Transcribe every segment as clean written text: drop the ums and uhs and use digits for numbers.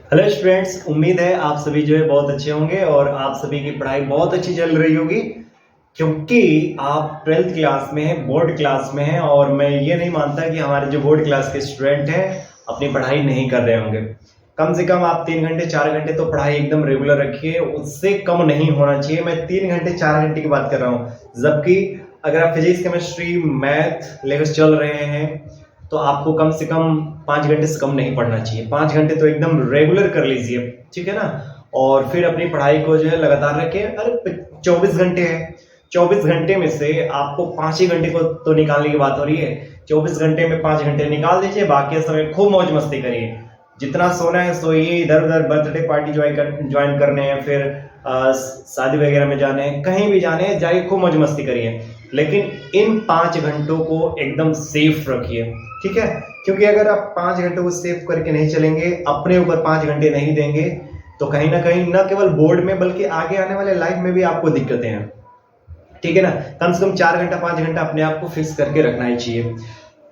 Hello students, उम्मीद है आप सभी जो है बहुत अच्छे होंगे और आप सभी की पढ़ाई बहुत अच्छी चल रही होगी क्योंकि आप 12th क्लास में हैं, बोर्ड क्लास में हैं। और मैं ये नहीं मानता कि हमारे जो बोर्ड क्लास के स्टूडेंट हैं अपनी पढ़ाई नहीं कर रहे होंगे। कम से कम आप 3 घंटे 4 घंटे तो पढ़ाई एकदम रेगुलर रखिए, उससे कम नहीं होना चाहिए। मैं 3 घंटे 4 घंटे की बात कर रहा हूँ, जबकि अगर आप फिजिक्स केमिस्ट्री मैथ लेकर चल रहे हैं तो आपको कम से कम 5 घंटे से कम नहीं पढ़ना चाहिए। 5 घंटे तो एकदम रेगुलर कर लीजिए, ठीक है ना। और फिर अपनी पढ़ाई को जो है लगातार रखिए। अरे 24 घंटे है, 24 घंटे में से आपको 5 ही घंटे को तो निकालने की बात हो रही है। 24 घंटे में 5 घंटे निकाल दीजिए, बाकी समय खूब मौज मस्ती करिए। जितना सोना है सोइए, इधर उधर बर्थडे पार्टी ज्वाइन करने हैं, फिर शादी वगैरह में जाने हैं, कहीं भी जाने हैं जाइए, खूब मौज मस्ती करिए। लेकिन इन 5 घंटों को एकदम सेफ रखिए, ठीक है। क्योंकि अगर आप 5 घंटों को सेव करके नहीं चलेंगे, अपने ऊपर 5 घंटे नहीं देंगे, तो कहीं ना कहीं न केवल बोर्ड में बल्कि आगे आने वाले लाइफ में भी आपको दिक्कतें हैं, ठीक है ना। कम से कम 4 घंटा 5 घंटा अपने आप को फिक्स करके रखना ही चाहिए।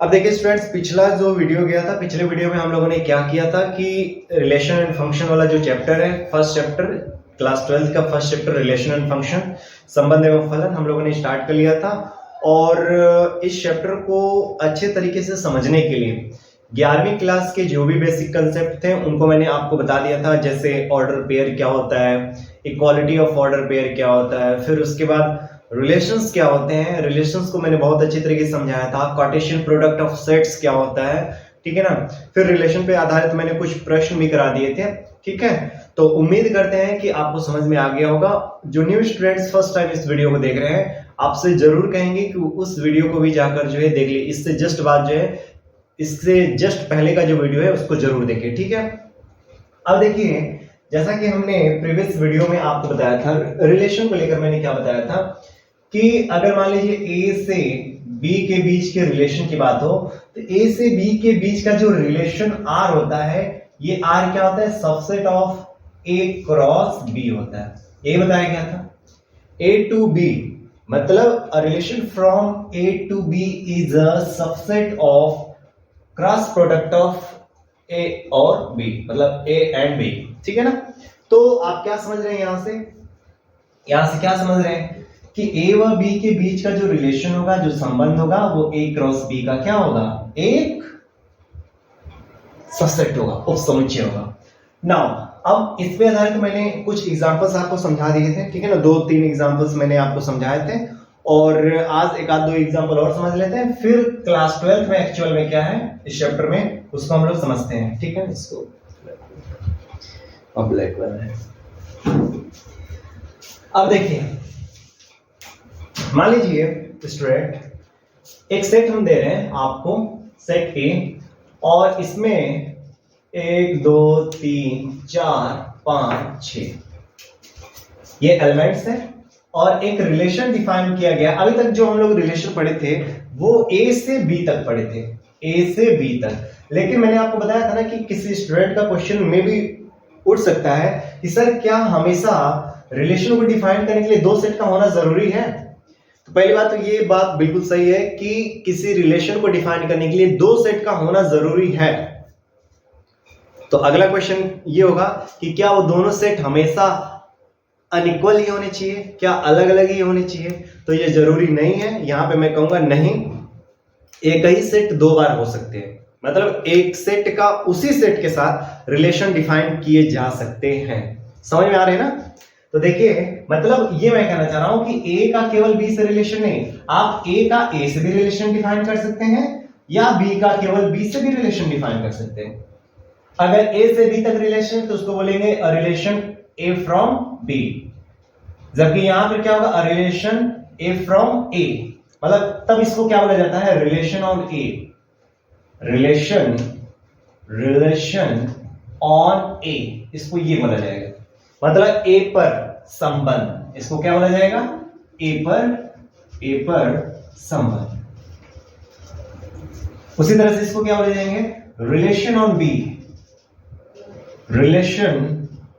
अब देखिए स्टूडेंट्स, पिछला जो वीडियो गया था, पिछले वीडियो में हम लोगों ने क्या किया था कि रिलेशन एंड फंक्शन वाला जो चैप्टर है, फर्स्ट चैप्टर क्लास 12 का first chapter relation and function, संबंध एवं फलन, हम लोगों ने स्टार्ट कर लिया था। और इस चैप्टर को अच्छे तरीके से समझने के लिए 11वीं क्लास के जो भी बेसिक कंसेप्ट थे उनको मैंने आपको बता दिया था। जैसे ऑर्डर पेयर क्या होता है, इक्वालिटी ऑफ ऑर्डर पेयर क्या होता है, फिर उसके बाद रिलेशंस क्या होते हैं, रिलेशंस को मैंने बहुत अच्छी तरीके से समझाया था। कार्टेशियन प्रोडक्ट ऑफ सेट्स क्या होता है, ठीक है ना। फिर रिलेशन पे आधारित मैंने कुछ प्रश्न भी करा दिए थे, ठीक है। तो उम्मीद करते हैं कि आपको समझ में आ गया होगा। जो न्यू स्टूडेंट्स फर्स्ट टाइम इस वीडियो को देख रहे हैं, आपसे जरूर कहेंगे कि उस वीडियो को भी जाकर जो है देख लीजिए। इससे जस्ट बाद जो है, इससे जस्ट पहले का जो वीडियो है उसको जरूर देखिए, ठीक है। अब देखिए, जैसा कि हमने प्रीवियस वीडियो में आपको बताया था, रिलेशन को लेकर मैंने क्या बताया था कि अगर मान लीजिए ए से बी के बीच के रिलेशन की बात हो, तो ए से बी के बीच का जो रिलेशन आर होता है, ये आर क्या होता है, subset of A cross B होता है। ए बताया गया था, ए टू बी मतलब a relation from A to B is a subset of cross product of A और B, मतलब A and B, ठीक है ना। तो आप क्या समझ रहे हैं यहां से क्या समझ रहे हैं कि A व B के बीच का जो रिलेशन होगा, जो संबंध होगा, वो A क्रॉस B का क्या होगा, एक सबसेट होगा, उपसमुच्चय होगा। नाउ अब इस पे आधारित मैंने कुछ एग्जांपल्स आपको समझा दिए थे, ठीक है ना। 2-3 एग्जांपल्स मैंने आपको समझाए थे और आज एक आध 2 एग्जांपल और समझ लेते हैं। फिर क्लास 12 में एक्चुअल में क्या है इस चैप्टर में, उसको हम लोग समझते हैं, ठीक है। इसको अब ब्लैक वाला है। अब देखिए, मान लीजिए स्टूडेंट एक सेट हम दे रहे हैं आपको, सेट ए, और इसमें 1 2 3 4 5 6 ये एलिमेंट्स हैं और एक रिलेशन डिफाइन किया गया। अभी तक जो हम लोग रिलेशन पढ़े थे वो ए से बी तक पढ़े थे, ए से बी तक। लेकिन मैंने आपको बताया था ना कि किसी स्टूडेंट का क्वेश्चन में भी उठ सकता है कि सर क्या हमेशा रिलेशन को डिफाइन करने के लिए 2 सेट का होना जरूरी है। तो पहली बात तो ये बात बिल्कुल सही है कि किसी रिलेशन को डिफाइन करने के लिए 2 सेट का होना जरूरी है। तो अगला क्वेश्चन ये होगा कि क्या वो दोनों सेट हमेशा अनइक्वल ही होने चाहिए, क्या अलग अलग ही होने चाहिए। तो ये जरूरी नहीं है। यहां पे मैं कहूंगा नहीं, एक ही सेट 2 बार हो सकते हैं, मतलब एक सेट का उसी सेट के साथ रिलेशन डिफाइन किए जा सकते हैं। समझ में आ रहे हैं ना। तो देखिए, मतलब ये मैं कहना चाह रहा हूं कि ए का केवल बी से रिलेशन नहीं, आप ए का ए से भी रिलेशन डिफाइन कर सकते हैं या बी का केवल बी से भी रिलेशन डिफाइन कर सकते हैं। अगर ए से बी तक रिलेशन तो उसको बोलेंगे a relation A from B, जबकि यहां पर क्या होगा, अ रिलेशन ए फ्रॉम ए, मतलब तब इसको क्या बोला जाता है, relation on A, relation on A, इसको ये बोला जाएगा। मतलब ए पर संबंध, इसको क्या बोला जाएगा, ए पर संबंध। उसी तरह से इसको क्या बोले जाएंगे, relation on B, relation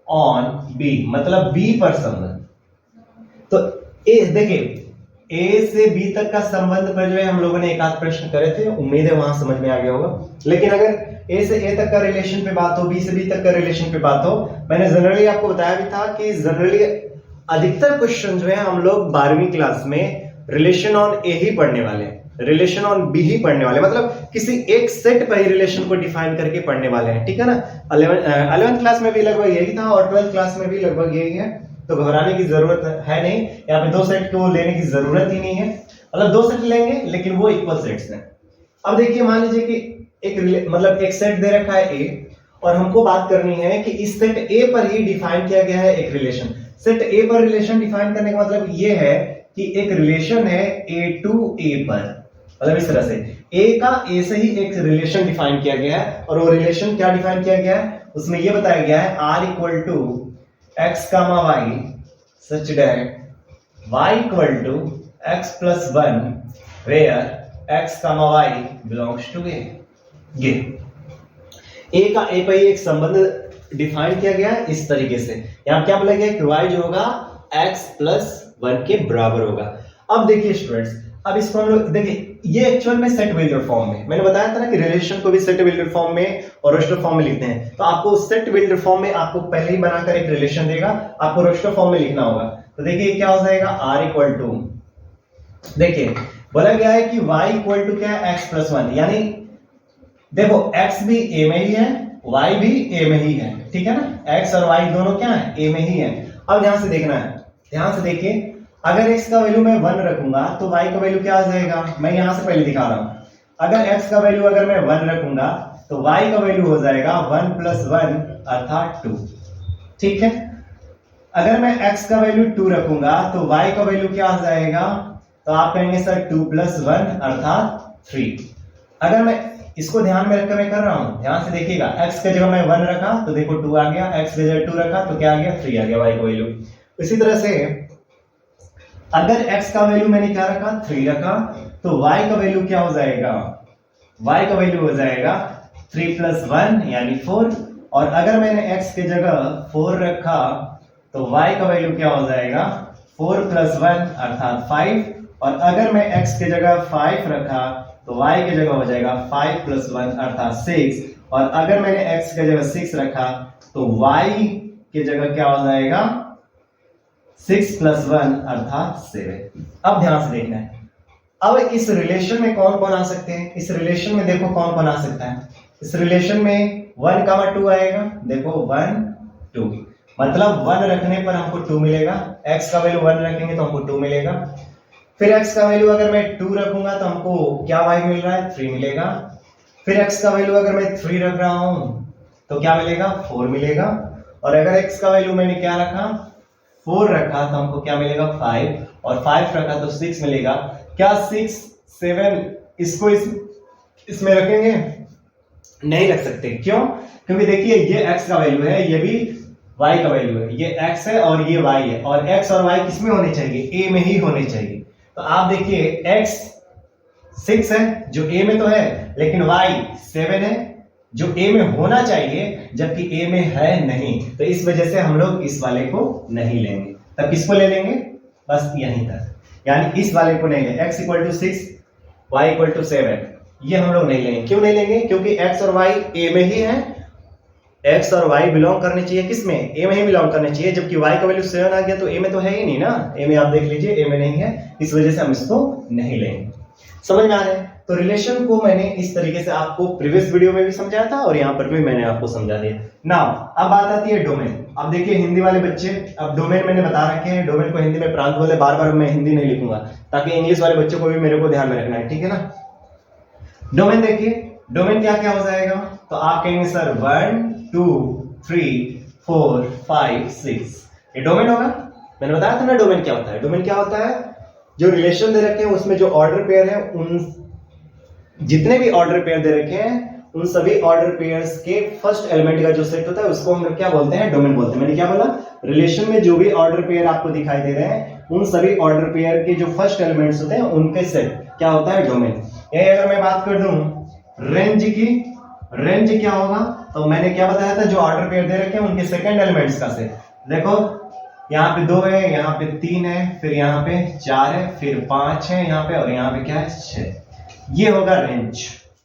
on B मतलब बी पर संबंध। तो ए देखिए, ए से बी तक का संबंध पर जो है हम लोगों ने एक आध प्रश्न करे थे, उम्मीद है वहां समझ में आ गया होगा। लेकिन अगर ए से ए तक का रिलेशन पे बात हो, बी से बी तक का रिलेशन पे बात हो, मैंने जनरली आपको बताया भी था कि जनरली अधिकतर क्वेश्चन जो है हम लोग 12वीं क्लास में रिलेशन ऑन ए ही पढ़ने वाले हैं, रिलेशन ऑन बी ही पढ़ने वाले, मतलब किसी एक सेट पर ही रिलेशन को डिफाइन करके पढ़ने वाले हैं, ठीक है ना। 11th क्लास में भी लगभग यही था और 12th क्लास में भी लगभग यही है, तो घबराने की जरूरत है नहीं। यहाँ पे 2 सेट को लेने की जरूरत ही नहीं है, मतलब 2 सेट लेंगे लेकिन वो इक्वल सेट्स हैं। अब देखिए मान लीजिए कि मतलब एक सेट दे रखा है ए और हमको बात करनी है कि इस सेट ए पर ही डिफाइन किया गया है एक रिलेशन। सेट ए पर रिलेशन डिफाइन करने का मतलब ये है कि एक रिलेशन है ए टू ए पर, मतलब इस तरह से ए का ए से ही एक रिलेशन डिफाइन किया गया है और वो रिलेशन क्या डिफाइन किया गया है, उसमें ये बताया गया है r equal to x comma y such that y equal to x plus 1 where x comma y belongs to A. ये a का a पर ही एक संबंध डिफाइन किया गया है इस तरीके से। यहां क्या बोला गया कि y जो होगा x प्लस 1 के बराबर होगा। अब देखिए स्टूडेंट्स, अब इसको हम लोग देखिए, ये एक्चुअल में सेट बिल्डर फॉर्म में, मैंने बताया था ना कि रिलेशन को भी सेट बिल्डर फॉर्म में और रोस्टर फॉर्म में लिखते हैं। तो आपको सेट बिल्डर फॉर्म में आपको पहले ही बनाकर एक रिलेशन देगा, आपको रोस्टर फॉर्म में लिखना होगा। तो देखिए क्या हो जाएगा, r इक्वल टू, देखिए बोला गया है कि y इक्वल टू क्या है, x प्लस 1, यानी देखो x भी a में ही है, y भी a में ही है, ठीक है ना। x और y दोनों क्या है, a में ही है। अब ध्यान से देखना है, ध्यान से देखिए, अगर x का वैल्यू मैं 1 रखूंगा तो y का वैल्यू क्या आ जाएगा, मैं यहां से पहले दिखा रहा हूं। अगर x का वैल्यू अगर मैं 1 रखूंगा तो y का वैल्यू हो जाएगा 1 प्लस 1 अर्थात 2, ठीक है। अगर मैं x का वैल्यू 2 रखूंगा तो y का वैल्यू क्या आ जाएगा, तो आप कहेंगे सर 2 प्लस 1 अर्थात 3। अगर मैं इसको ध्यान में रखकर मैं कर रहा हूं, ध्यान से देखिएगा, x की जगह मैं 1 रखा तो देखो 2 आ गया, x की जगह 2 रखा तो क्या आ गया, 3 आ गया y का वैल्यू। इसी तरह से अगर x का वैल्यू मैंने क्या रखा, 3 रखा, तो y का वैल्यू क्या हो जाएगा, y का वैल्यू हो जाएगा 3 प्लस 1 यानी 4। और अगर मैंने x की जगह 4 रखा तो y का वैल्यू क्या हो जाएगा, 4 प्लस 1 अर्थात 5। और अगर मैं x की जगह 5 रखा तो y की जगह हो जाएगा 5 प्लस 1 अर्थात 6। और अगर मैंने x की जगह 6 रखा तो y की जगह क्या हो जाएगा, 6 प्लस 1 अर्थात 7। अब ध्यान से देखना है, अब इस रिलेशन में कौन कौन आ सकते हैं, इस रिलेशन में देखो कौन कौन आ सकता है। इस रिलेशन में 1, 2 आएगा, देखो 1, 2, मतलब 1 रखने पर हमको 2 मिलेगा, x का वैल्यू 1 रखेंगे तो हमको 2 मिलेगा। फिर x का वैल्यू अगर मैं 2 रखूंगा तो हमको क्या y मिल रहा है, 3 मिलेगा। फिर x का वैल्यू अगर मैं 3 रख रहा हूं तो क्या मिलेगा, 4 मिलेगा। और अगर x का वैल्यू मैंने क्या रखा, 4 रखा तो हमको क्या मिलेगा, 5, और 5 रखा तो 6 मिलेगा। क्या 6, 7 इसको इसमें रखेंगे, नहीं रख सकते, क्यों, क्योंकि देखिए ये x का वैल्यू है, ये भी y का वैल्यू है, ये x है और ये y है, और x और y किसमें होने चाहिए, a में ही होने चाहिए। तो आप देखिए x 6 है जो a में तो है, लेकिन y 7 है जो a में होना चाहिए, जबकि a में है नहीं, तो इस वजह से हम लोग इस वाले को नहीं लेंगे। तब किसको ले लेंगे, बस यहीं तक, यानी इस वाले को नहीं लेंगे। x equal to 6, y equal to 7, ये हम लोग नहीं लेंगे। क्यों नहीं लेंगे, क्योंकि x और y a में ही है, x और y बिलोंग करने चाहिए किसमें, a में ही बिलोंग करने चाहिए, जबकि y का वैल्यू 7 आ गया तो a में तो है ही नहीं ना, a में आप देख लीजिए a में नहीं है, इस वजह से हम इसको नहीं लेंगे। समझ में आ रहा है। तो रिलेशन को मैंने इस तरीके से आपको प्रीवियस वीडियो में भी समझाया था और यहाँ पर भी मैंने आपको समझा दिया। नाउ अब बात आती है डोमेन। अब देखिए हिंदी वाले बच्चे, अब डोमेन मैंने बता रखे हैं, डोमेन को हिंदी में प्रांत बोले, बार बार मैं हिंदी नहीं लिखूंगा ताकि इंग्लिश वाले बच्चों को भी मेरे को ध्यान में रखना है, ठीक है ना। डोमेन देखिए, डोमेन क्या क्या हो जाएगा, तो आप कहेंगे सर 1, 2, 3, 4, 5, 6, ये डोमेन होगा। मैंने बताया था ना डोमेन क्या होता है। डोमेन क्या होता है, जो रिलेशन दे रखे हैं उसमें जो ऑर्डर पेयर है, उन जितने भी ऑर्डर पेयर दे रखे हैं उन सभी ऑर्डर पेयर्स के फर्स्ट एलिमेंट का जो सेट होता है उसको हम लोग क्या बोलते हैं, डोमेन बोलते हैं। मैंने क्या बोला, रिलेशन में जो भी ऑर्डर पेयर आपको दिखाई दे रहे हैं उन सभी ऑर्डर पेयर के जो फर्स्ट एलिमेंट्स होते हैं उनके सेट क्या होता है, डोमेन। ये अगर मैं बात कर दूं रेंज की, रेंज क्या होगा, तो मैंने क्या बताया था, जो ऑर्डर पेयर दे रखे हैं उनके सेकंड एलिमेंट्स का सेट। देखो यहाँ पे 2 है, यहाँ पे 3 है, फिर यहाँ पे 4 है, फिर 5 है यहाँ पे, और यहाँ पे क्या है 6। ये होगा रेंज,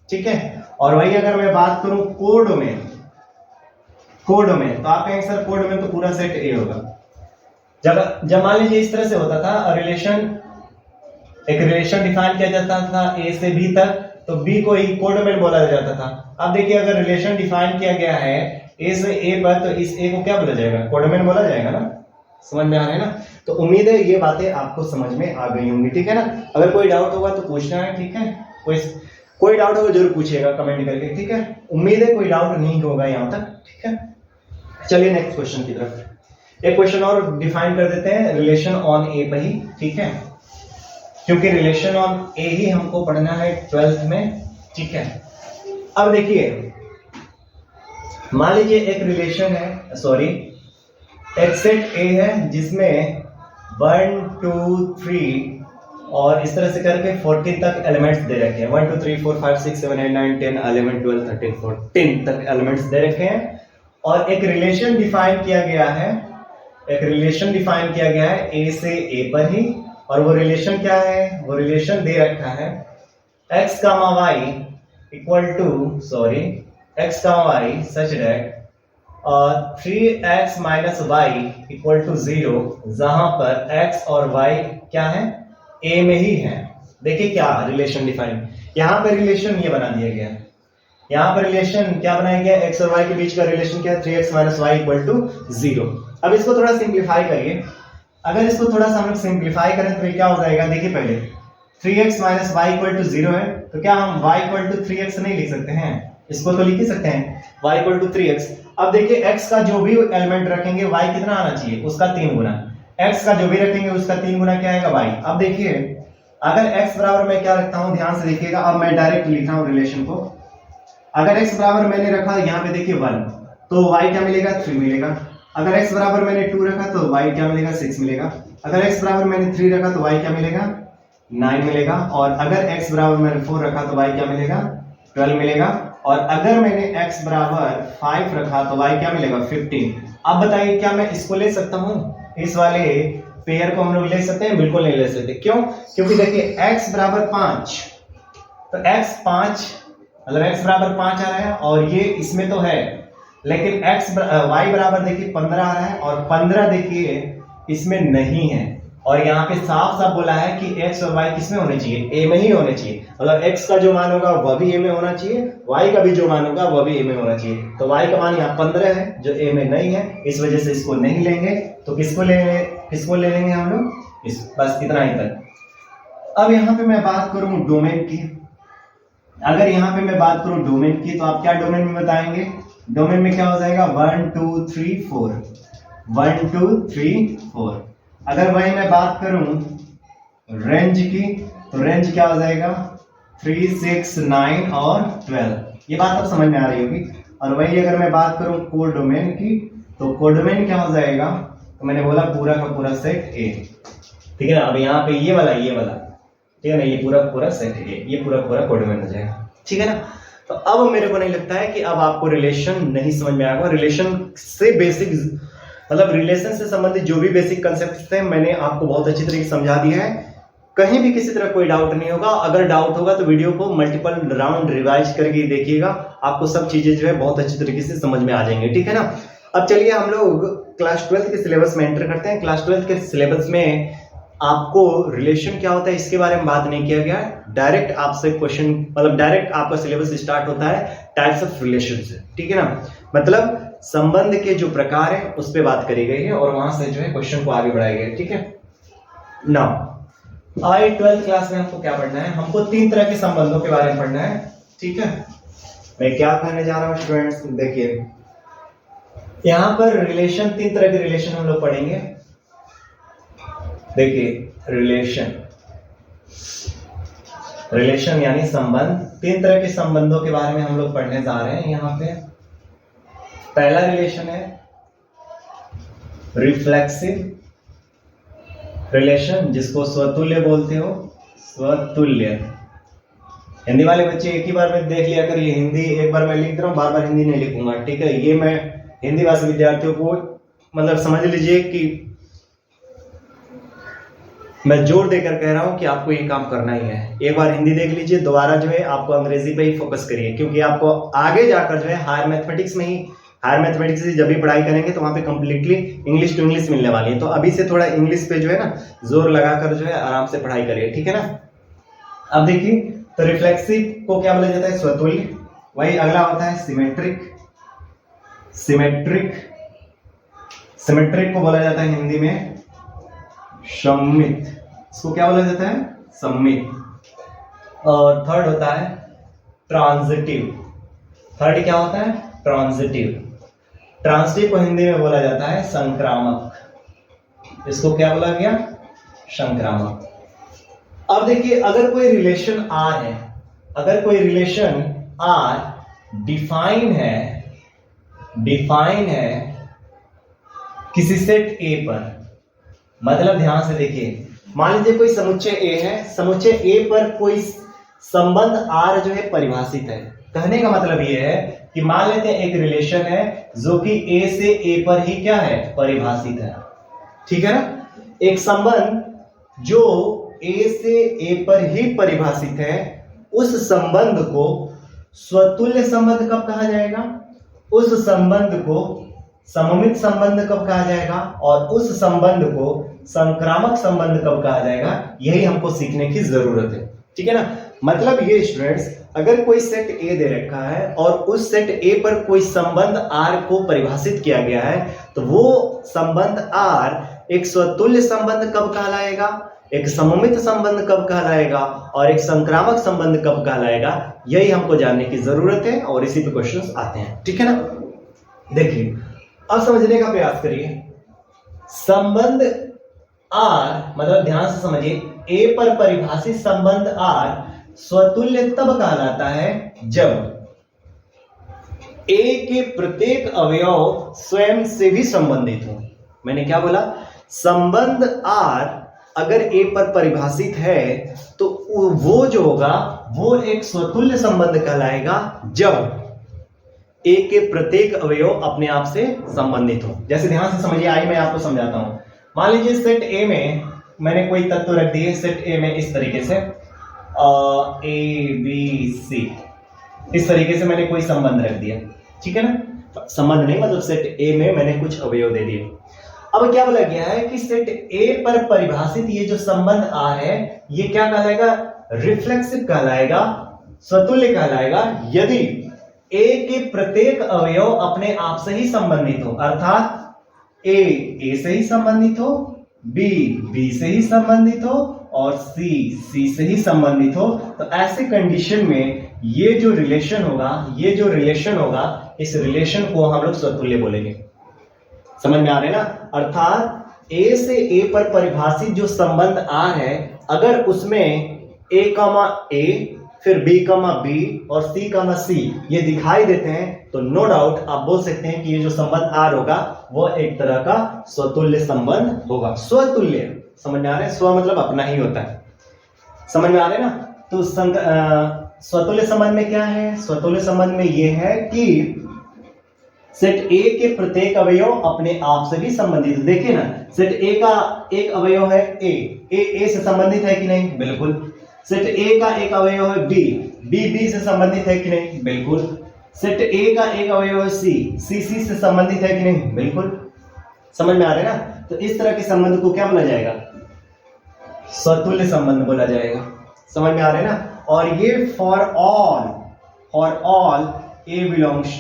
ठीक है। और वही अगर मैं बात करूं कोड में, तो आप कहेंगे सर कोड में तो पूरा सेट ए होगा। जब मान लीजिए इस तरह से होता था, एक रिलेशन डिफाइन किया जाता था ए से बी तक, तो बी को ही कोड में बोला जाता था। अब देखिए अगर रिलेशन डिफाइन किया गया है ए से ए पर, तो इस ए को क्या बोला जाएगा, कोड में बोला जाएगा ना। समझ में आ रहा है ना। तो उम्मीद है ये बातें आपको समझ में आ गई होंगी, ठीक है ना। अगर कोई डाउट होगा तो पूछना है, ठीक है। कोई डाउट होगा जरूर पूछिएगा कमेंट करके, ठीक है। उम्मीद है कोई डाउट नहीं होगा यहाँ तक, ठीक है। चलिए नेक्स्ट क्वेश्चन की तरफ। एक क्वेश्चन और डिफाइन कर देते हैं रिलेशन ऑन ए पर ही, ठीक है, क्योंकि रिलेशन ऑन ए ही हमको पढ़ना है 12th में, ठीक है। अब देखिए मान लीजिए एक रिलेशन है, एक सेट ए है जिसमें 1 2 3 और इस तरह से करके 14 तक एलिमेंट्स दे रखे हैं। 1 2 3 4 5 6 7 8 9 10 11 12 13 14 तक एलिमेंट्स दे रखे हैं। और एक रिलेशन डिफाइन किया गया है, ए से ए पर ही। और वो रिलेशन क्या है, वो रिलेशन दे रखा है x, y equal to such that 3x minus Y equal to 0, जहां पर x और y क्या है, a में ही है। देखिए क्या रिलेशन डिफाइन, यहां पर रिलेशन ये बना दिया गया, यहां पर रिलेशन क्या बनाया गया, x और y के बीच का रिलेशन क्या है, 3x minus Y equal to 0। अब इसको थोड़ा सिंप्लीफाई करिए। अगर इसको थोड़ा सा हम लोग सिंप्लीफाई करें तो ये क्या हो जाएगा, देखिए पहले 3x minus Y equal to 0 है, तो क्या हम y इक्वल टू 3x नहीं लिख सकते हैं, इसको तो लिख ही सकते हैं, y इक्वल टू 3x। अब देखिए x का जो भी एलिमेंट रखेंगे y कितना आना चाहिए, उसका 3 गुना। x का जो भी रखेंगे उसका 3 गुना क्या आएगा, y। अब देखिए अगर x बराबर मैं क्या रखता हूं, ध्यान से देखिएगा। अब मैं डायरेक्ट लिख रहा हूं रिलेशन को। अगर x बराबर मैंने रखा यहाँ पे देखिए 1, तो y क्या मिलेगा, 3 मिलेगा। अगर x बराबर मैंने 2 रखा तो y क्या मिलेगा, 6 मिलेगा। अगर x बराबर मैंने 3 रखा तो y क्या मिलेगा, 9 मिलेगा। और अगर x बराबर मैंने 4 रखा तो y क्या मिलेगा, 12 मिलेगा। और अगर मैंने x बराबर 5 रखा तो y क्या मिलेगा, 15। अब बताइए क्या मैं इसको ले सकता हूं, इस वाले पेयर को हम लोग ले सकते हैं, बिल्कुल नहीं ले सकते। क्यों, क्योंकि देखिए x बराबर 5, तो x 5 मतलब x बराबर 5 आ रहा है और ये इसमें तो है, लेकिन y बराबर देखिए 15 आ रहा है और 15 देखिए इसमें नहीं है। और यहाँ पे साफ साफ बोला है कि x और y किसमें होने चाहिए, a में ही होने चाहिए। मतलब x का जो मान होगा वह भी a में होना चाहिए, y का भी जो मान होगा वह भी a में होना चाहिए। तो y का मान यहाँ 15 है जो a में नहीं है, इस वजह से इसको नहीं लेंगे। तो किसको ले लेंगे हम लोग, बस इतना ही तक। अब यहाँ पे मैं बात करूं डोमेन की। अगर यहाँ पे मैं बात करूं डोमेन की, तो आप क्या डोमेन में बताएंगे, डोमेन में क्या हो जाएगा, 1 2 3 4, 1 2 3 4। अगर वही मैं बात करूं रेंज की, तो रेंज क्या हो जाएगा, 3 6 9 और 12। ये बात अब समझ में आ रही होगी। और वही अगर मैं बात करूं कोडोमेन की, तो कोडोमेन क्या हो जाएगा, तो मैंने बोला पूरा का पूरा सेट ए, ठीक है ना। अब यहाँ पे ये वाला ठीक है ना, ये पूरा सेट ए, ये पूरा कोडोमेन हो जाएगा, ठीक है ना। तो अब मेरे को नहीं लगता है कि अब आपको रिलेशन नहीं समझ में आएगा। रिलेशन से बेसिक मतलब रिलेशन से संबंधित जो भी बेसिक कंसेप्ट थे मैंने आपको बहुत अच्छी तरीके से समझा दिया है। कहीं भी किसी तरह कोई डाउट नहीं होगा। अगर डाउट होगा तो वीडियो को मल्टीपल राउंड रिवाइज करके देखिएगा, आपको सब चीजें जो है बहुत अच्छी तरीके से समझ में आ जाएंगे, ठीक है ना। अब चलिए हम लोग क्लास 12 के सिलेबस में एंटर करते हैं। क्लास 12 के सिलेबस में आपको रिलेशन क्या होता है इसके बारे में बात नहीं किया गया है। डायरेक्ट आपसे क्वेश्चन मतलब डायरेक्ट आपका सिलेबस स्टार्ट होता है टाइप्स ऑफ रिलेशन से, ठीक है ना। मतलब संबंध के जो प्रकार है उस पर बात करी गई है और वहां से जो है क्वेश्चन को आगे बढ़ाया गया, ठीक है। नाउ आई 12th क्लास में हमको क्या पढ़ना है, हमको 3 तरह के संबंधों के बारे में पढ़ना है, ठीक है। मैं क्या कहने जा रहा हूं स्टूडेंट्स, देखिए यहां पर रिलेशन 3 तरह के रिलेशन हम लोग पढ़ेंगे। देखिए रिलेशन यानी संबंध, 3 तरह के संबंधों के बारे में हम लोग पढ़ने जा रहे हैं। यहाँ पे पहला रिलेशन है रिफ्लेक्सिव रिलेशन, जिसको स्वतुल्य बोलते हो, स्वतुल्य। हिंदी वाले बच्चे एक ही बार में देख लिया कर, ये हिंदी एक बार मैं लिख रहा हूँ, बार बार हिंदी नहीं लिखूंगा, ठीक है। ये मैं हिंदी भाषी विद्यार्थियों को मतलब समझ लीजिए कि मैं जोर देकर कह रहा हूं कि आपको ये काम करना ही है। एक बार हिंदी देख लीजिए, दोबारा जो है आपको अंग्रेजी पे ही फोकस करिए, क्योंकि आपको आगे जाकर जो है हायर मैथमेटिक्स से जब भी पढ़ाई करेंगे तो वहां पे कंप्लीटली इंग्लिश टू इंग्लिश मिलने वाली है। तो अभी से थोड़ा इंग्लिश पे जो है ना जोर लगाकर जो है आराम से पढ़ाई करिए, ठीक है ना। अब देखिए, तो रिफ्लेक्सिव को क्या बोला जाता है? स्वतुल्य। वही अगला होता है सिमेट्रिक। सिमेट्रिक को बोला जाता है हिंदी में सममित। इसको क्या बोला जाता है? सममित। और थर्ड होता है ट्रांजिटिव। थर्ड क्या होता है? ट्रांजिटिव। ट्रांजिटिव को हिंदी में बोला जाता है संक्रामक। इसको क्या बोला गया? संक्रामक। अब देखिए, अगर कोई रिलेशन आर है, अगर कोई रिलेशन आर डिफाइन है किसी सेट ए पर, मतलब ध्यान से देखिए, मान लीजिए कोई समुच्चय ए है, समुच्चय ए पर कोई संबंध आर जो है परिभाषित है। कहने का मतलब ये है कि मान लेते हैं एक रिलेशन है जो कि ए से ए पर ही क्या है? परिभाषित है, ठीक है ना। एक संबंध जो ए से ए पर ही परिभाषित है, उस संबंध को स्वतुल्य संबंध कब कहा जाएगा? उस संबंध को सममित संबंध कब कहा जाएगा? और उस संबंध को संक्रामक संबंध कब कहा जाएगा? यही हमको सीखने की जरूरत है, ठीक है ना। मतलब ये स्टूडेंट्स, अगर कोई सेट ए दे रखा है और उस सेट ए पर कोई संबंध आर को परिभाषित किया गया है, तो वो संबंध आर एक स्वतुल्य संबंध कब कहलाएगा, एक सममित संबंध कब कहलाएगा और एक संक्रामक संबंध कब कहलाएगा, यही हमको जानने की जरूरत है और इसी पे क्वेश्चंस आते हैं, ठीक है ना। देखिए, अब समझने का प्रयास करिए। संबंध आर, मतलब ध्यान से समझिए, ए पर परिभाषित संबंध आर स्वतुल्य तब कहलाता है जब ए के प्रत्येक अवयव स्वयं से भी संबंधित हो। मैंने क्या बोला? संबंध आर अगर ए पर परिभाषित है तो वो जो होगा वो एक स्वतुल्य संबंध कहलाएगा जब ए के प्रत्येक अवयव अपने आप से संबंधित हो। जैसे ध्यान से समझिए, आइए मैं आपको समझाता हूं। मान लीजिए सेट ए में मैंने कोई तत्व रख दिए, सेट ए में इस तरीके से ए बी सी, इस तरीके से मैंने कोई संबंध रख दिया, ठीक है ना। संबंध नहीं, मतलब सेट ए में मैंने कुछ अवयव दे दिए। अब क्या बोला गया है कि सेट ए पर परिभाषित ये जो संबंध आर है, ये क्या कहलाएगा? रिफ्लेक्सिव कहलाएगा, स्वतुल्य कहलाएगा यदि ए के प्रत्येक अवयव अपने आप से ही संबंधित हो, अर्थात ए से ही संबंधित हो, बी से ही संबंधित हो और सी से ही संबंधित हो। तो ऐसे कंडीशन में ये जो रिलेशन होगा, इस रिलेशन को हम लोग स्वतुल्य बोलेंगे। समझ में आ रहे ना? अर्थात ए से ए पर परिभाषित जो संबंध आर है, अगर उसमें ए कमा ए, फिर बी कमा बी और सी कमा सी ये दिखाई देते हैं, तो नो डाउट आप बोल सकते हैं कि ये जो संबंध आर होगा वो एक तरह का स्वतुल्य संबंध होगा। स्वतुल्य, समझ में आ रहा है? स्व मतलब अपना ही होता है, समझ में आ रहा है ना। तो स्वतुल्य संबंध में क्या है? स्वतुल्य संबंध में ये है कि सेट ए के प्रत्येक अवयव अपने आप से भी संबंधित। देखिए ना, सेट ए का एक अवयव है ए से संबंधित है कि नहीं? बिल्कुल। सेट ए का एक अवयव है बी से संबंधित है कि नहीं? बिल्कुल। सेट ए का एक अवयव है सी से संबंधित है कि नहीं? बिल्कुल। समझ में आ रहा है ना? तो इस तरह के संबंध को क्या बोला जाएगा? स्वतुल्य संबंध बोला जाएगा। समझ में आ रहा है ना? और ये for all A belongs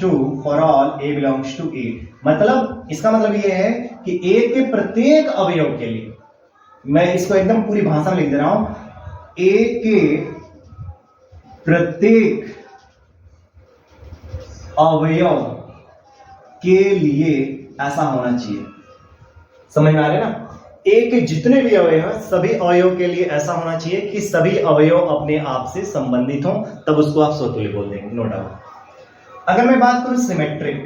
to A, मतलब इसका मतलब ये है कि A के प्रत्येक अवयव के लिए, मैं इसको एकदम पूरी भाषा में लिख दे रहा हूं, A के प्रत्येक अवयव के लिए ऐसा होना चाहिए। समझ में आ रहा है ना? A के जितने भी अवयव हैं, सभी अवयव के लिए ऐसा होना चाहिए कि सभी अवयव अपने आप से संबंधित हों, तब उसको आप स्वतुल्य बोल देंगे, नो डाउट। अगर मैं बात करूं सिमेट्रिक,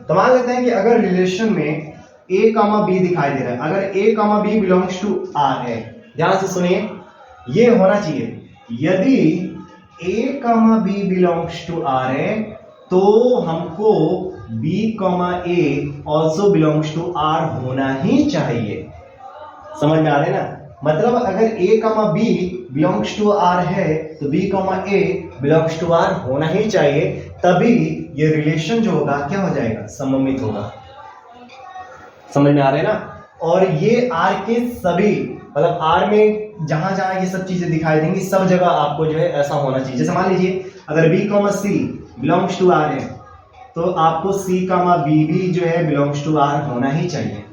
तो मान लेते हैं कि अगर रिलेशन में a कामा बी दिखाई दे रहा है, अगर a comma B belongs to R है, ध्यान से सुनिए, ये होना चाहिए यदि a comma B belongs to R है तो हमको b comma a also belongs to R होना ही चाहिए। समझ में आ रहे ना? मतलब अगर a कमा b बिलोंग्स टू r है तो b कमा a बिलोंग्स टू r होना ही चाहिए, तभी ये रिलेशन जो होगा क्या हो जाएगा, सममित होगा। समझ में आ रहा है ना। और ये r के सभी मतलब r में जहां जहां ये सब चीजें दिखाई देंगी सब जगह आपको जो है ऐसा होना चाहिए। जैसे मान लीजिए अगर b comma c belongs to r है तो आपको c कमा b भी जो है बिलोंग्स टू r होना ही चाहिए।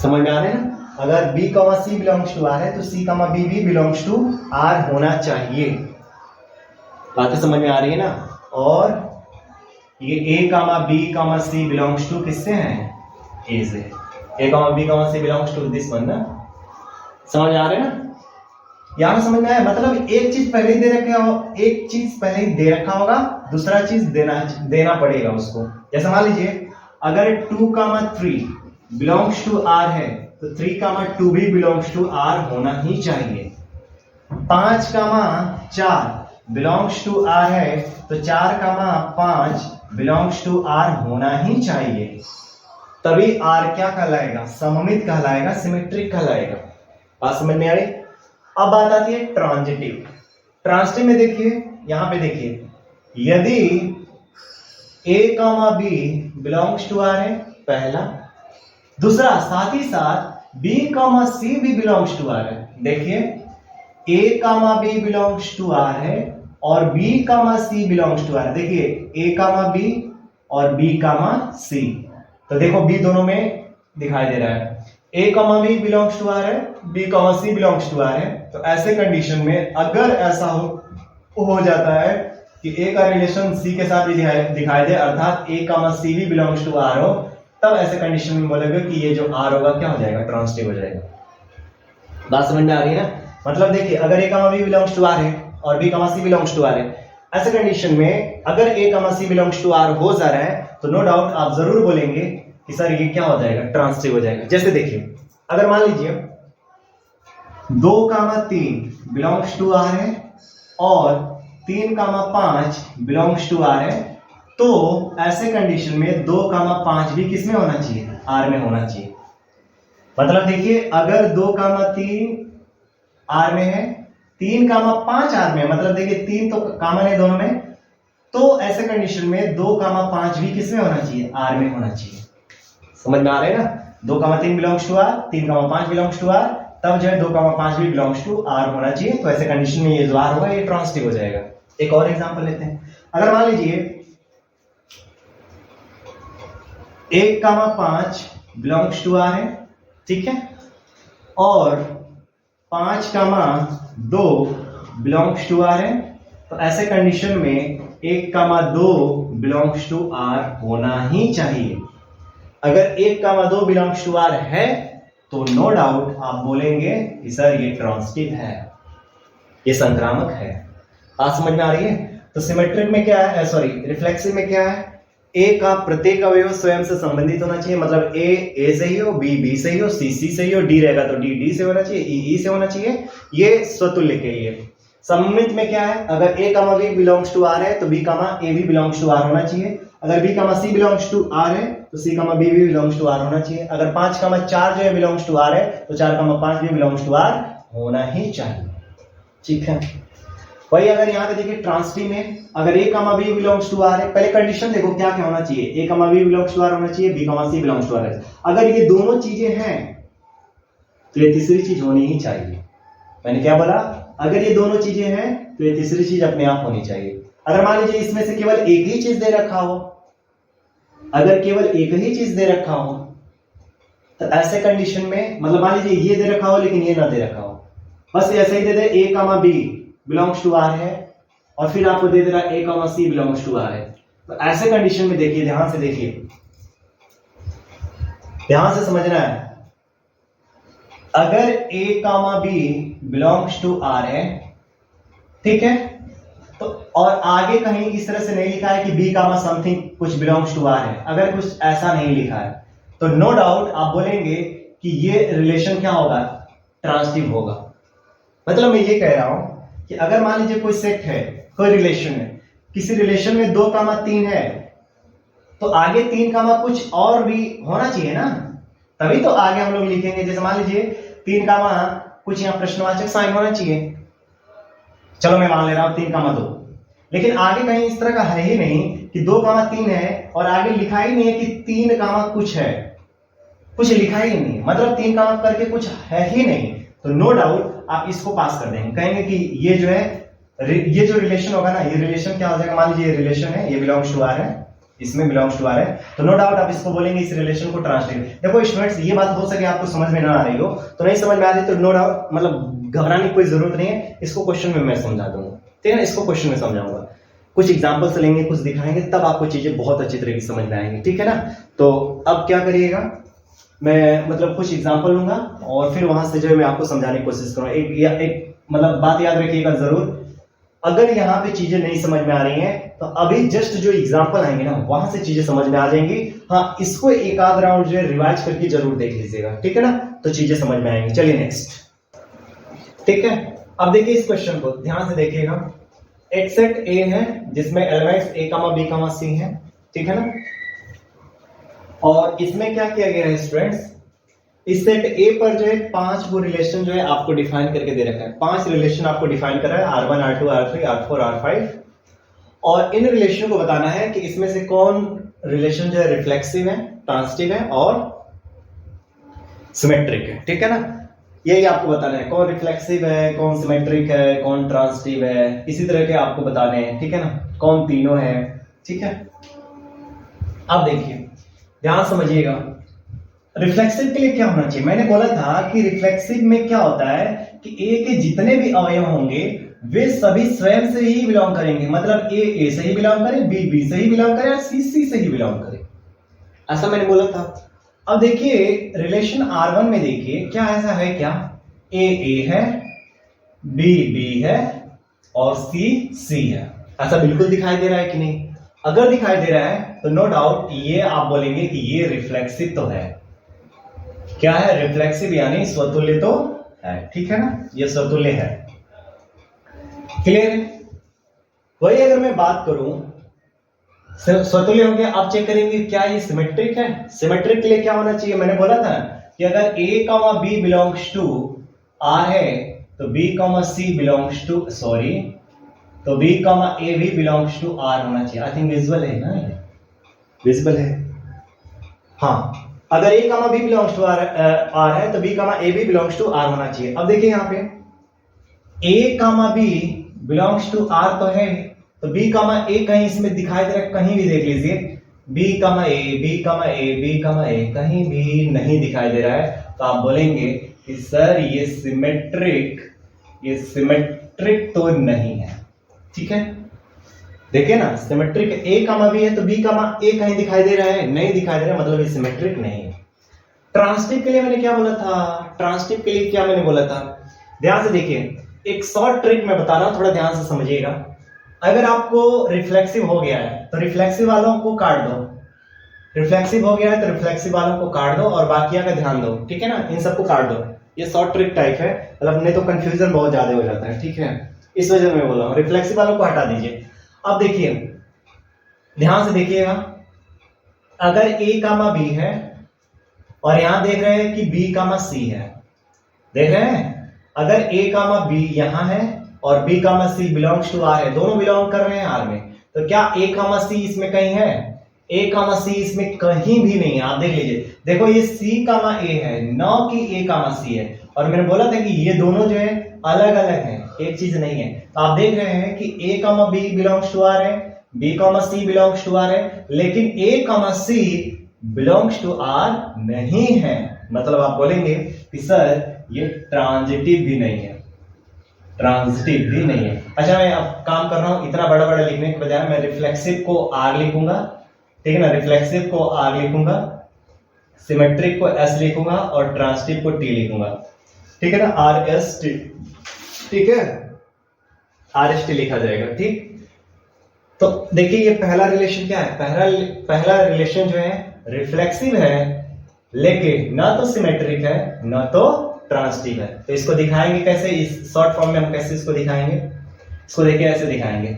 समझ में आ रहा है ना। अगर b comma c belongs to r है तो c कमा b भी बिलोंग्स टू r होना चाहिए। बातें समझ में आ रही है ना। और ये a कमा b comma c belongs to किससे हैं, a से। a कमा b comma c belongs to this one ना। समझ आ रहे हैं ना। यहां समझ में आया। मतलब एक चीज पहले ही दे रखा होगा, दूसरा चीज देना पड़ेगा उसको। जैसे मान लीजिए अगर 2 कामा 3 बिलोंग्स टू r है तो 3 कामा 2 भी बिलोंग्स टू r होना ही चाहिए। 5 कामा 4 बिलोंग्स टू r है तो 4 कामा 5 बिलोंग्स टू r होना ही चाहिए, तभी r क्या कहलाएगा, सममित कहलाएगा, सिमेट्रिक कहलाएगा। बात समझ में आ रही। अब बात आती है ट्रांजिटिव। ट्रांजिटिव में देखिए, यहां पे देखिए, यदि a comma b belongs to r है पहला, दूसरा साथ ही साथ b कामा c भी बिलोंग्स टू r है। देखिए a comma b belongs to r है और b comma c belongs to r है। देखिए a कामा b और b कामा c, तो देखो b दोनों में दिखाई दे रहा है। a कमा b बिलोंग्स टू r है, b comma c belongs to r है। तो ऐसे कंडीशन में अगर ऐसा हो जाता है कि a का रिलेशन c के साथ भी दिखाई दे, अर्थात a कमा c भी बिलोंग्स टू r हो, तब ऐसे कंडीशन में बोलेंगे कि ये जो r होगा क्या हो जाएगा, ट्रांजिटिव हो जाएगा। बात समझ में आ रही है ना। मतलब देखिए अगर a कमा b बिलोंग्स टू r है और b comma c belongs to r है, ऐसे कंडीशन में अगर a कमा c बिलोंग्स टू r हो जा रहा है तो नो डाउट आप जरूर बोलेंगे कि सर ये क्या हो जाएगा, ट्रांजिटिव हो जाएगा। जैसे देखिए अगर मान लीजिए 2 कामा 3 बिलोंग्स टू r है और 3 कामा 5 बिलोंग्स टू r है, तो ऐसे कंडीशन में 2 कामा 5 भी किस में होना चाहिए, r में होना चाहिए। मतलब देखिए अगर 2 कामा 3 r में है, 3 कामा 5 r में, मतलब देखिए 3 तो कॉमन है दोनों में, तो ऐसे कंडीशन में 2 कामा 5 भी किस में होना चाहिए, r में होना चाहिए। समझ में आ रहा है ना। 2 comma 3 belongs to r, 3 comma 5 belongs to r, तब जो है 2 कामा 5 भी बिलोंग्स टू r होना चाहिए। तो ऐसे कंडीशन में ये जो r होगा ये ट्रांजिटिव हो जाएगा। एक और एग्जांपल लेते हैं। अगर मान लीजिए 1 कामा 5 बिलोंग्स टू r है, ठीक है, और 5 कामा 2 बिलोंग्स टू r है, तो ऐसे कंडीशन में 1 कामा 2 बिलोंग्स टू r होना ही चाहिए। अगर 1 कामा 2 बिलोंग्स टू r है तो नो डाउट आप बोलेंगे कि सर ये ट्रांजिटिव है, ये संक्रामक है। बात समझ में आ रही है। तो सिमेट्रिक में क्या है, सॉरी रिफ्लेक्सिव में क्या है, a का प्रत्येक अवयव स्वयं से संबंधित होना चाहिए। मतलब a से ही हो, b b से ही हो, c c से ही हो, d रहेगा तो d d से होना चाहिए, e e से होना चाहिए। ये स्वतुल्य के लिए। सममित में क्या है, अगर a comma b belongs to r है तो b कामा a भी बिलोंग्स टू r होना चाहिए। अगर b comma c belongs to r है तो c कामा b भी बिलोंग्स टू r होना चाहिए। अगर 5 कामा 4 जो है बिलोंग्स टू r है तो 4 कामा 5 भी बिलोंग्स टू r होना ही चाहिए। ठीक है। वही अगर यहाँ पे देखिए ट्रांजिटिव में अगर a comma b belongs to r है, पहले कंडीशन देखो क्या क्या होना चाहिए, a comma b belongs to r होना चाहिए, b comma c belongs to r है। अगर ये दोनों चीजें हैं तो ये तीसरी चीज होनी ही चाहिए। मैंने क्या बोला, अगर ये दोनों चीजें हैं तो ये तीसरी चीज अपने आप होनी चाहिए। अगर मान लीजिए इसमें से केवल एक ही चीज दे रखा हो, अगर केवल एक ही चीज दे रखा हो तो ऐसे कंडीशन में, मतलब मान लीजिए ये दे रखा हो लेकिन ये ना दे रखा हो, बस ऐसे ही दे दे a comma b belongs to r है और फिर आपको दे दे रहा a comma c belongs to r है, तो ऐसे कंडीशन में देखिए, ध्यान से देखिए, ध्यान से समझना है। अगर a comma b belongs to r है, ठीक है, तो और आगे कहीं इस तरह से नहीं लिखा है कि b कामा समथिंग कुछ बिलोंग्स टू r है, अगर कुछ ऐसा नहीं लिखा है तो नो डाउट आप बोलेंगे कि ये रिलेशन क्या होगा, ट्रांजिटिव होगा। मतलब मैं ये कह रहा हूं कि अगर मान लीजिए कोई सेट है, कोई रिलेशन है, किसी रिलेशन में 2 कामा 3 है तो आगे 3 कामा कुछ और भी होना चाहिए ना, तभी तो आगे हम लोग लिखेंगे। जैसे मान लीजिए 3 कामा कुछ यहाँ प्रश्नवाचक साइन होना चाहिए, चलो मैं मान ले रहा हूं 3 कामा 2, लेकिन आगे कहीं इस तरह का है ही नहीं कि 2 कामा 3 है और आगे लिखा ही नहीं है कि 3 कामा कुछ है, कुछ लिखा ही नहीं है, मतलब 3 कामा करके कुछ है ही नहीं, तो नो डाउट आप इसको पास कर देंगे, कहेंगे कि ये जो है ये जो रिलेशन होगा ना, ये रिलेशन क्या हो जाएगा, मान लीजिए ये रिलेशन है, ये बिलोंग्स टू आर है, इसमें बिलोंग्स टू आर है, तो नो डाउट आप इसको बोलेंगे इस रिलेशन को ट्रांसलेट। देखो स्टूडेंट्स, ये बात हो सके आपको समझ में ना आ रही हो तो नहीं समझ में आ रही तो नो डाउट मतलब घबराने की कोई जरूरत नहीं है, इसको क्वेश्चन में मैं समझा दूंगा, ठीक है ना, इसको क्वेश्चन में समझाऊंगा, कुछ एग्जांपल्स लेंगे, कुछ दिखाएंगे, तब आपको चीजें बहुत अच्छी तरीके से समझ में आएंगी, ठीक है ना। तो अब क्या करिएगा, मैं मतलब कुछ एग्जांपल लूंगा और फिर वहां से जो है मैं आपको समझाने की कोशिश करूंगा। एक मतलब बात याद रखिएगा जरूर, अगर यहाँ पे चीजें नहीं समझ में आ रही हैं तो अभी जस्ट जो एग्जांपल आएंगे ना वहां से चीजें समझ में आ जाएंगी। हाँ, इसको एक आध राउंड जो है रिवाइज करके जरूर देख लीजिएगा, ठीक है ना, तो चीजें समझ में आएंगी। चलिए नेक्स्ट, ठीक है। अब देखिए इस क्वेश्चन को ध्यान से देखिएगा, एक सेट ए है जिसमें एलिमेंट्स ए कामा बी कामा सी है, ठीक है ना, और इसमें क्या किया गया है स्टूडेंट्स, इस सेट ए पर जो है 5 वो रिलेशन जो है आपको डिफाइन करके दे रखा है, 5 रिलेशन आपको डिफाइन कर रहा है, R1 R2 R3 R4 R5, और इन रिलेशन को बताना है कि इसमें से कौन रिलेशन जो है रिफ्लेक्सिव है, ट्रांसिटिव है और सिमेट्रिक है, ठीक है ना, यही आपको बताना है, कौन रिफ्लेक्सिव है, कौन सिमेट्रिक है, कौन ट्रांसिटिव है, इसी तरह के आपको बताने हैं, ठीक है ना, कौन तीनों है, ठीक है। अब देखिए ध्यान समझिएगा, रिफ्लेक्सिव के लिए क्या होना चाहिए, मैंने बोला था कि रिफ्लेक्सिव में क्या होता है कि ए के जितने भी अवयव होंगे वे सभी स्वयं से ही बिलोंग करेंगे, मतलब ए से ही बिलोंग करे, बी से ही बिलोंग करे और सी से ही बिलोंग करे, ऐसा मैंने बोला था। अब देखिए रिलेशन R1 में देखिए क्या ऐसा है, क्या ए है, बी है और सी है, ऐसा बिल्कुल दिखाई दे रहा है कि नहीं, अगर दिखाई दे रहा है तो नो डाउट ये आप बोलेंगे कि ये रिफ्लेक्सिव तो है, क्या है, रिफ्लेक्सिव यानी स्वतुल्य तो है, ठीक है ना, ये स्वतुल्य है, क्लियर। वही अगर मैं बात करूं स्वतुल्य हो गया, आप चेक करेंगे क्या ये सिमेट्रिक है, सिमेट्रिक के लिए क्या होना चाहिए, मैंने बोला था कि अगर a comma b belongs to r है तो b comma c belongs to तो b कामा a भी बिलोंग्स टू r होना चाहिए। आई थिंक विजुअल है ना, ये विजुअल है, हाँ, अगर a comma b belongs to r है तो b कामा a भी बिलोंग्स टू r होना चाहिए। अब देखिए यहाँ पे a comma b belongs to r तो है, तो b कामा a कहीं इसमें दिखाई दे रहा है, कहीं भी देख लीजिए b comma a b comma a b comma a कहीं भी नहीं दिखाई दे रहा है, तो आप बोलेंगे कि सर ये सिमेट्रिक तो नहीं है, ठीक है। देखिए ना, सिमेट्रिक a कामा b है तो b कामा a कहीं दिखाई दे रहा है, नहीं दिखाई दे रहा, मतलब ये सिमेट्रिक नहीं है। ट्रांसिटिव के लिए मैंने क्या बोला था, ट्रांसिटिव के लिए क्या मैंने बोला था, ध्यान से देखिए, एक शॉर्ट ट्रिक मैं बता रहा हूं, थोड़ा ध्यान से समझिएगा। अगर आपको रिफ्लेक्सिव हो गया है तो रिफ्लेक्सिव वालों को काट दो, रिफ्लेक्सिव हो गया है तो रिफ्लेक्सिव वालों को काट दो और बाकिया का ध्यान दो, ठीक है ना, इन सबको काट दो, ये शॉर्ट ट्रिक टाइप है, मतलब नहीं तो कंफ्यूजन बहुत ज्यादा हो जाता है, ठीक है, इस वजह से मैं बोल रहा हूं रिफ्लेक्सिव वालों को हटा दीजिए। अब देखिए ध्यान से देखिएगा, अगर a कामा b है और यहां देख रहे हैं कि b कामा c है, देख रहे हैं, अगर a कामा b यहां है और b comma c belongs to r है, दोनों बिलोंग कर रहे हैं r में, तो क्या a कामा c इसमें कहीं है, a कामा c इसमें कहीं भी नहीं है, आप देख लीजिए, देखो ये c कामा a है, न कि a कामा c है, और मैंने बोला था कि ये दोनों जो है अलग अलग हैं, एक चीज नहीं है, तो आप देख रहे हैं कि a comma b belongs to r है, b comma c belongs to r है, लेकिन a comma c belongs to r नहीं है, मतलब आप बोलेंगे कि सर ये ट्रांजिटिव भी नहीं है, ट्रांजिटिव भी नहीं है। अच्छा, मैं अब काम कर रहा हूं, इतना बड़ा बड़ा लिखने के बजाय मैं रिफ्लेक्सिव को r लिखूंगा, ठीक है ना, रिफ्लेक्सिव को r लिखूंगा, सिमेट्रिक को s लिखूंगा और ट्रांजिटिव को t लिखूंगा, ठीक है ना, RST, ठीक है, RST लिखा जाएगा, ठीक। तो देखिए ये पहला रिलेशन क्या है, पहला रिलेशन जो है रिफ्लेक्सिव है, लेकिन ना तो सिमेट्रिक है ना तो ट्रांसिटिव है, तो इसको दिखाएंगे कैसे, इस शॉर्ट फॉर्म में हम कैसे इसको दिखाएंगे, इसको देखिए ऐसे दिखाएंगे,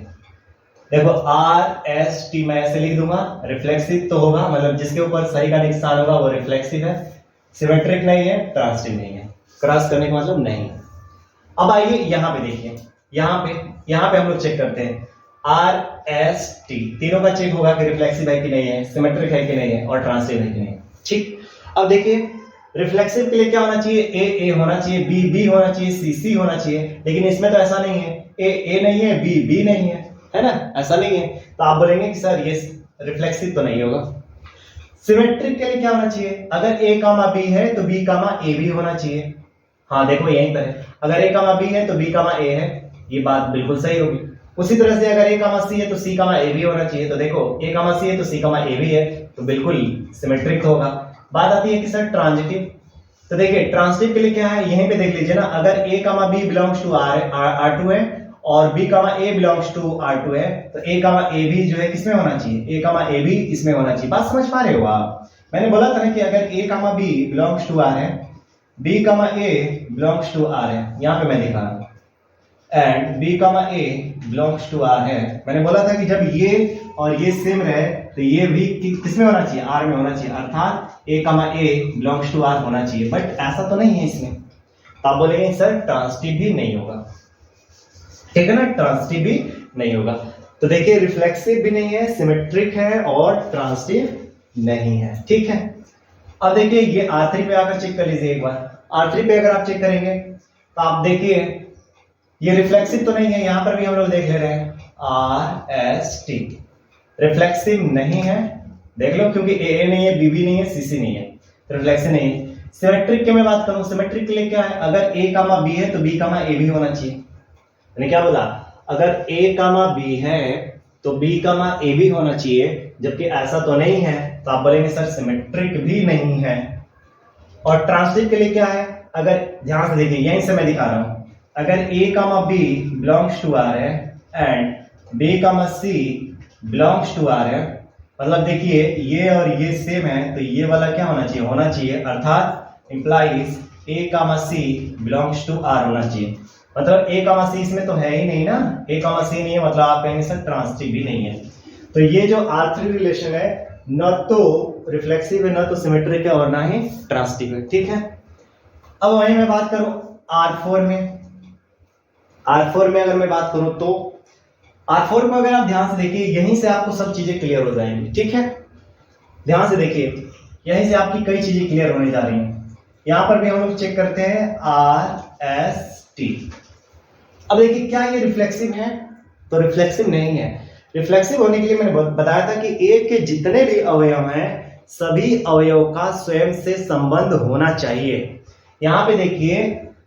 देखो RST मैं ऐसे लिख दूंगा, रिफ्लेक्सिव तो होगा, मतलब जिसके ऊपर सही का निशान होगा वो रिफ्लेक्सिव है, सिमेट्रिक नहीं है, ट्रांसिटिव नहीं है, क्रॉस करने का मतलब नहीं। अब आइए यहाँ पे देखिए, यहाँ पे हम लोग चेक करते हैं आर एस टी, तीनों का चेक होगा कि रिफ्लेक्सिव है कि नहीं है, सिमेट्रिक है कि नहीं है और ट्रांसिटिव है कि नहीं है। ठीक, अब देखिए रिफ्लेक्सिव के लिए क्या होना चाहिए, ए होना चाहिए, बी होना चाहिए, सी होना चाहिए, लेकिन इसमें तो ऐसा नहीं है, ए नहीं है, बी नहीं है ना, ऐसा नहीं है। तो आप बोलेंगे कि सर ये रिफ्लेक्सिव तो नहीं होगा। सिमेट्रिक के लिए क्या होना चाहिए, अगर ए कामा बी है तो बी कामा ए भी होना चाहिए। हाँ देखो यहीं पर है, अगर ए कामा बी है तो बी कामा ए है, ये बात बिल्कुल सही होगी। उसी तरह से अगर ए कामा सी है तो सी कामा ए भी होना चाहिए, तो देखो ए कामा सी है तो सी कामा ए भी है, तो बिल्कुल सिमेट्रिक होगा। बात आती है कि सर ट्रांजिटिव, तो देखिए ट्रांजिटिव के लिए क्या है, यहीं पे देख लीजिए ना, अगर A comma B belongs to R2 है और B comma A belongs to R2 है, तो ए कामा ए भी जो है किसमें होना चाहिए, ए कामा ए भी इसमें होना चाहिए। बात समझ पा रहे हो आप? मैंने बोला था ना कि अगर A comma B belongs to R है, B comma A belongs to R है, यहाँ पे मैं दिखा रहा हूँ, and B comma A belongs to R है। मैंने बोला था कि जब ये और ये सेम रहे तो ये भी किसमें होना चाहिए, R में होना चाहिए, अर्थात ए comma A belongs to R होना चाहिए, बट ऐसा तो नहीं है इसमें। तो आप बोलेंगे सर ट्रांसिटिव भी नहीं होगा, ठीक है ना, ट्रांसिटिव भी नहीं होगा। तो देखिए रिफ्लेक्सिव भी नहीं है, सिमेट्रिक है और ट्रांसिटिव नहीं है, ठीक है। अब देखिए ये R3 पे आकर चेक कर लीजिए एक बार, R3 पे अगर आप चेक करेंगे तो आप देखिए ये रिफ्लेक्सिव तो नहीं है, यहां पर भी हम लोग देख ले रहे हैं RST, रिफ्लेक्सिव नहीं है, देख लो, क्योंकि ए नहीं है, बी नहीं है, सी नहीं है, रिफ्लेक्सिव नहीं है। सिमेट्रिक की मैं बात करूं, सिमेट्रिक के लिए क्या है, अगर ए कामा बी है तो बी कामा ए भी होना चाहिए। मैंने क्या बोला, अगर ए कामा बी है तो बी कामा ए भी होना चाहिए, जबकि ऐसा तो नहीं है, तो आप बोलेंगे सर सिमेट्रिक भी नहीं है। और ट्रांसिटिव के लिए क्या है, अगर ध्यान से देखिए यहीं से मैं दिखा रहा हूं, अगर A comma B belongs to R है and B comma C belongs to R है, मतलब देखिए ये और ये सेम है, तो ये वाला क्या होना चाहिए, अर्थात implies A comma C belongs to R होना चाहिए। मतलब ए कामा सी इसमें तो है ही नहीं ना, ए कामा सी नहीं है, मतलब आप कहेंगे सर ट्रांसिटिव भी नहीं है। तो ये जो R3 रिलेशन है न तो रिफ्लेक्सिव है, न तो सिमेट्रिक है और ना ही ट्रांसिटिव है, ठीक है। अब वहीं मैं बात करूं R4 में अगर मैं बात करूं तो R4 में अगर आप ध्यान से देखिए, यहीं से आपको सब चीजें क्लियर हो जाएंगी, ठीक है। ध्यान से देखिए, यहीं से आपकी कई चीजें क्लियर होने जा रही हैं। यहां पर भी हम लोग चेक करते हैं RST। अब देखिए क्या ये रिफ्लेक्सिव है, तो रिफ्लेक्सिव नहीं है। रिफ्लेक्सिव होने के लिए मैंने बताया था कि ए के जितने भी अवयव हैं सभी अवयव का स्वयं से संबंध होना चाहिए। यहां पे देखिए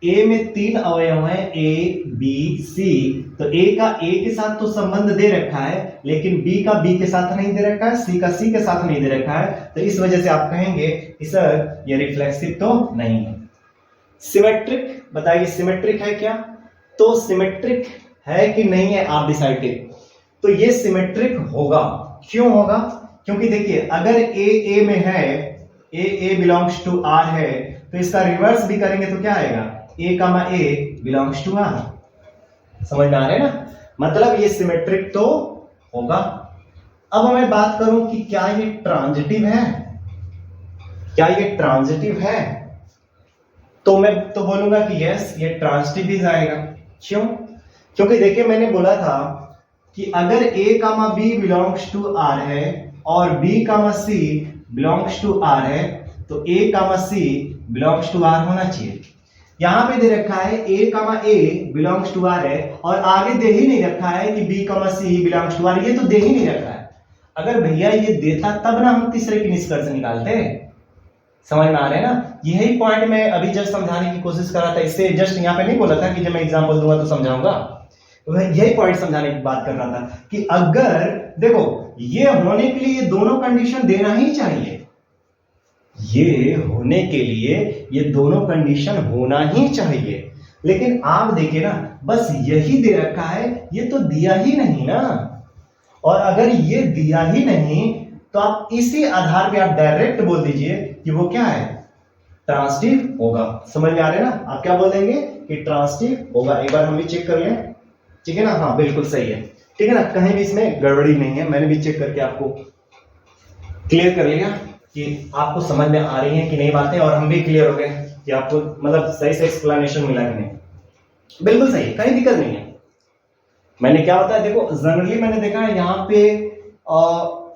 ए में 3 अवयव हैं, ए बी सी, तो ए का ए के साथ तो संबंध दे रखा है, लेकिन बी का बी के साथ नहीं दे रखा है, सी का सी के साथ नहीं दे रखा है, तो इस वजह से आप कहेंगे कि सर ये रिफ्लेक्सिव तो नहीं है। सिमेट्रिक, बताइए सिमेट्रिक है क्या, तो सिमेट्रिक है कि नहीं है आप डिसाइड करिए। तो ये सिमेट्रिक होगा, क्यों होगा, क्योंकि देखिए अगर ए में है, ए बिलोंग्स टू R है, तो इसका रिवर्स भी करेंगे तो क्या आएगा, ए comma A belongs to R। समझ में आ रहे हैं ना, मतलब ये सिमेट्रिक तो होगा। अब मैं बात करूं कि क्या ये ट्रांजिटिव है, क्या ये ट्रांजिटिव है, तो मैं तो बोलूंगा कि यस ये ट्रांजिटिव भी जाएगा। क्यों, क्योंकि देखिए मैंने बोला था कि अगर A comma B belongs to R है और B comma C belongs to R है, तो A comma C belongs to R होना चाहिए। यहां पे दे रखा है A comma A belongs to R है और आगे दे ही नहीं रखा है कि B comma C belongs to R, ये तो दे ही नहीं रखा है। अगर भैया ये देता तब ना हम तीसरे की निष्कर्ष निकालते। समझ में आ रहे हैं ना, यही पॉइंट मैं अभी जस्ट समझाने की कोशिश कर रहा था, इससे जस्ट यहाँ पे नहीं बोला था कि जब मैं एग्जांपल दूंगा तो समझाऊंगा, तो मैं यही पॉइंट समझाने की बात कर रहा था कि अगर देखो ये होने के लिए ये दोनों कंडीशन देना ही चाहिए, ये होने के लिए ये दोनों कंडीशन होना ही चाहिए, लेकिन आप देखिए ना बस यही दे रखा है, ये तो दिया ही नहीं ना। और अगर ये दिया ही नहीं तो आप इसी आधार पे आप डायरेक्ट बोल दीजिए कि वो क्या है, ट्रांसिटिव होगा। समझ में आ रहे हैं ना, आप क्या बोल देंगे कि ट्रांसिटिव होगा। एक बार हम भी चेक कर लें, ठीक है ना, हाँ बिल्कुल सही है, ठीक है ना, कहीं भी इसमें गड़बड़ी नहीं है। मैंने भी चेक करके आपको क्लियर कर लिया कि आपको समझ में आ रही है कि नहीं बातें, और हम भी क्लियर हो गए। कि आपको मतलब सही से एक्सप्लेनेशन मिला कि नहीं? बिल्कुल सही, कहीं दिक्कत नहीं है। मैंने क्या होता है देखो, जनरली मैंने देखा है यहाँ पे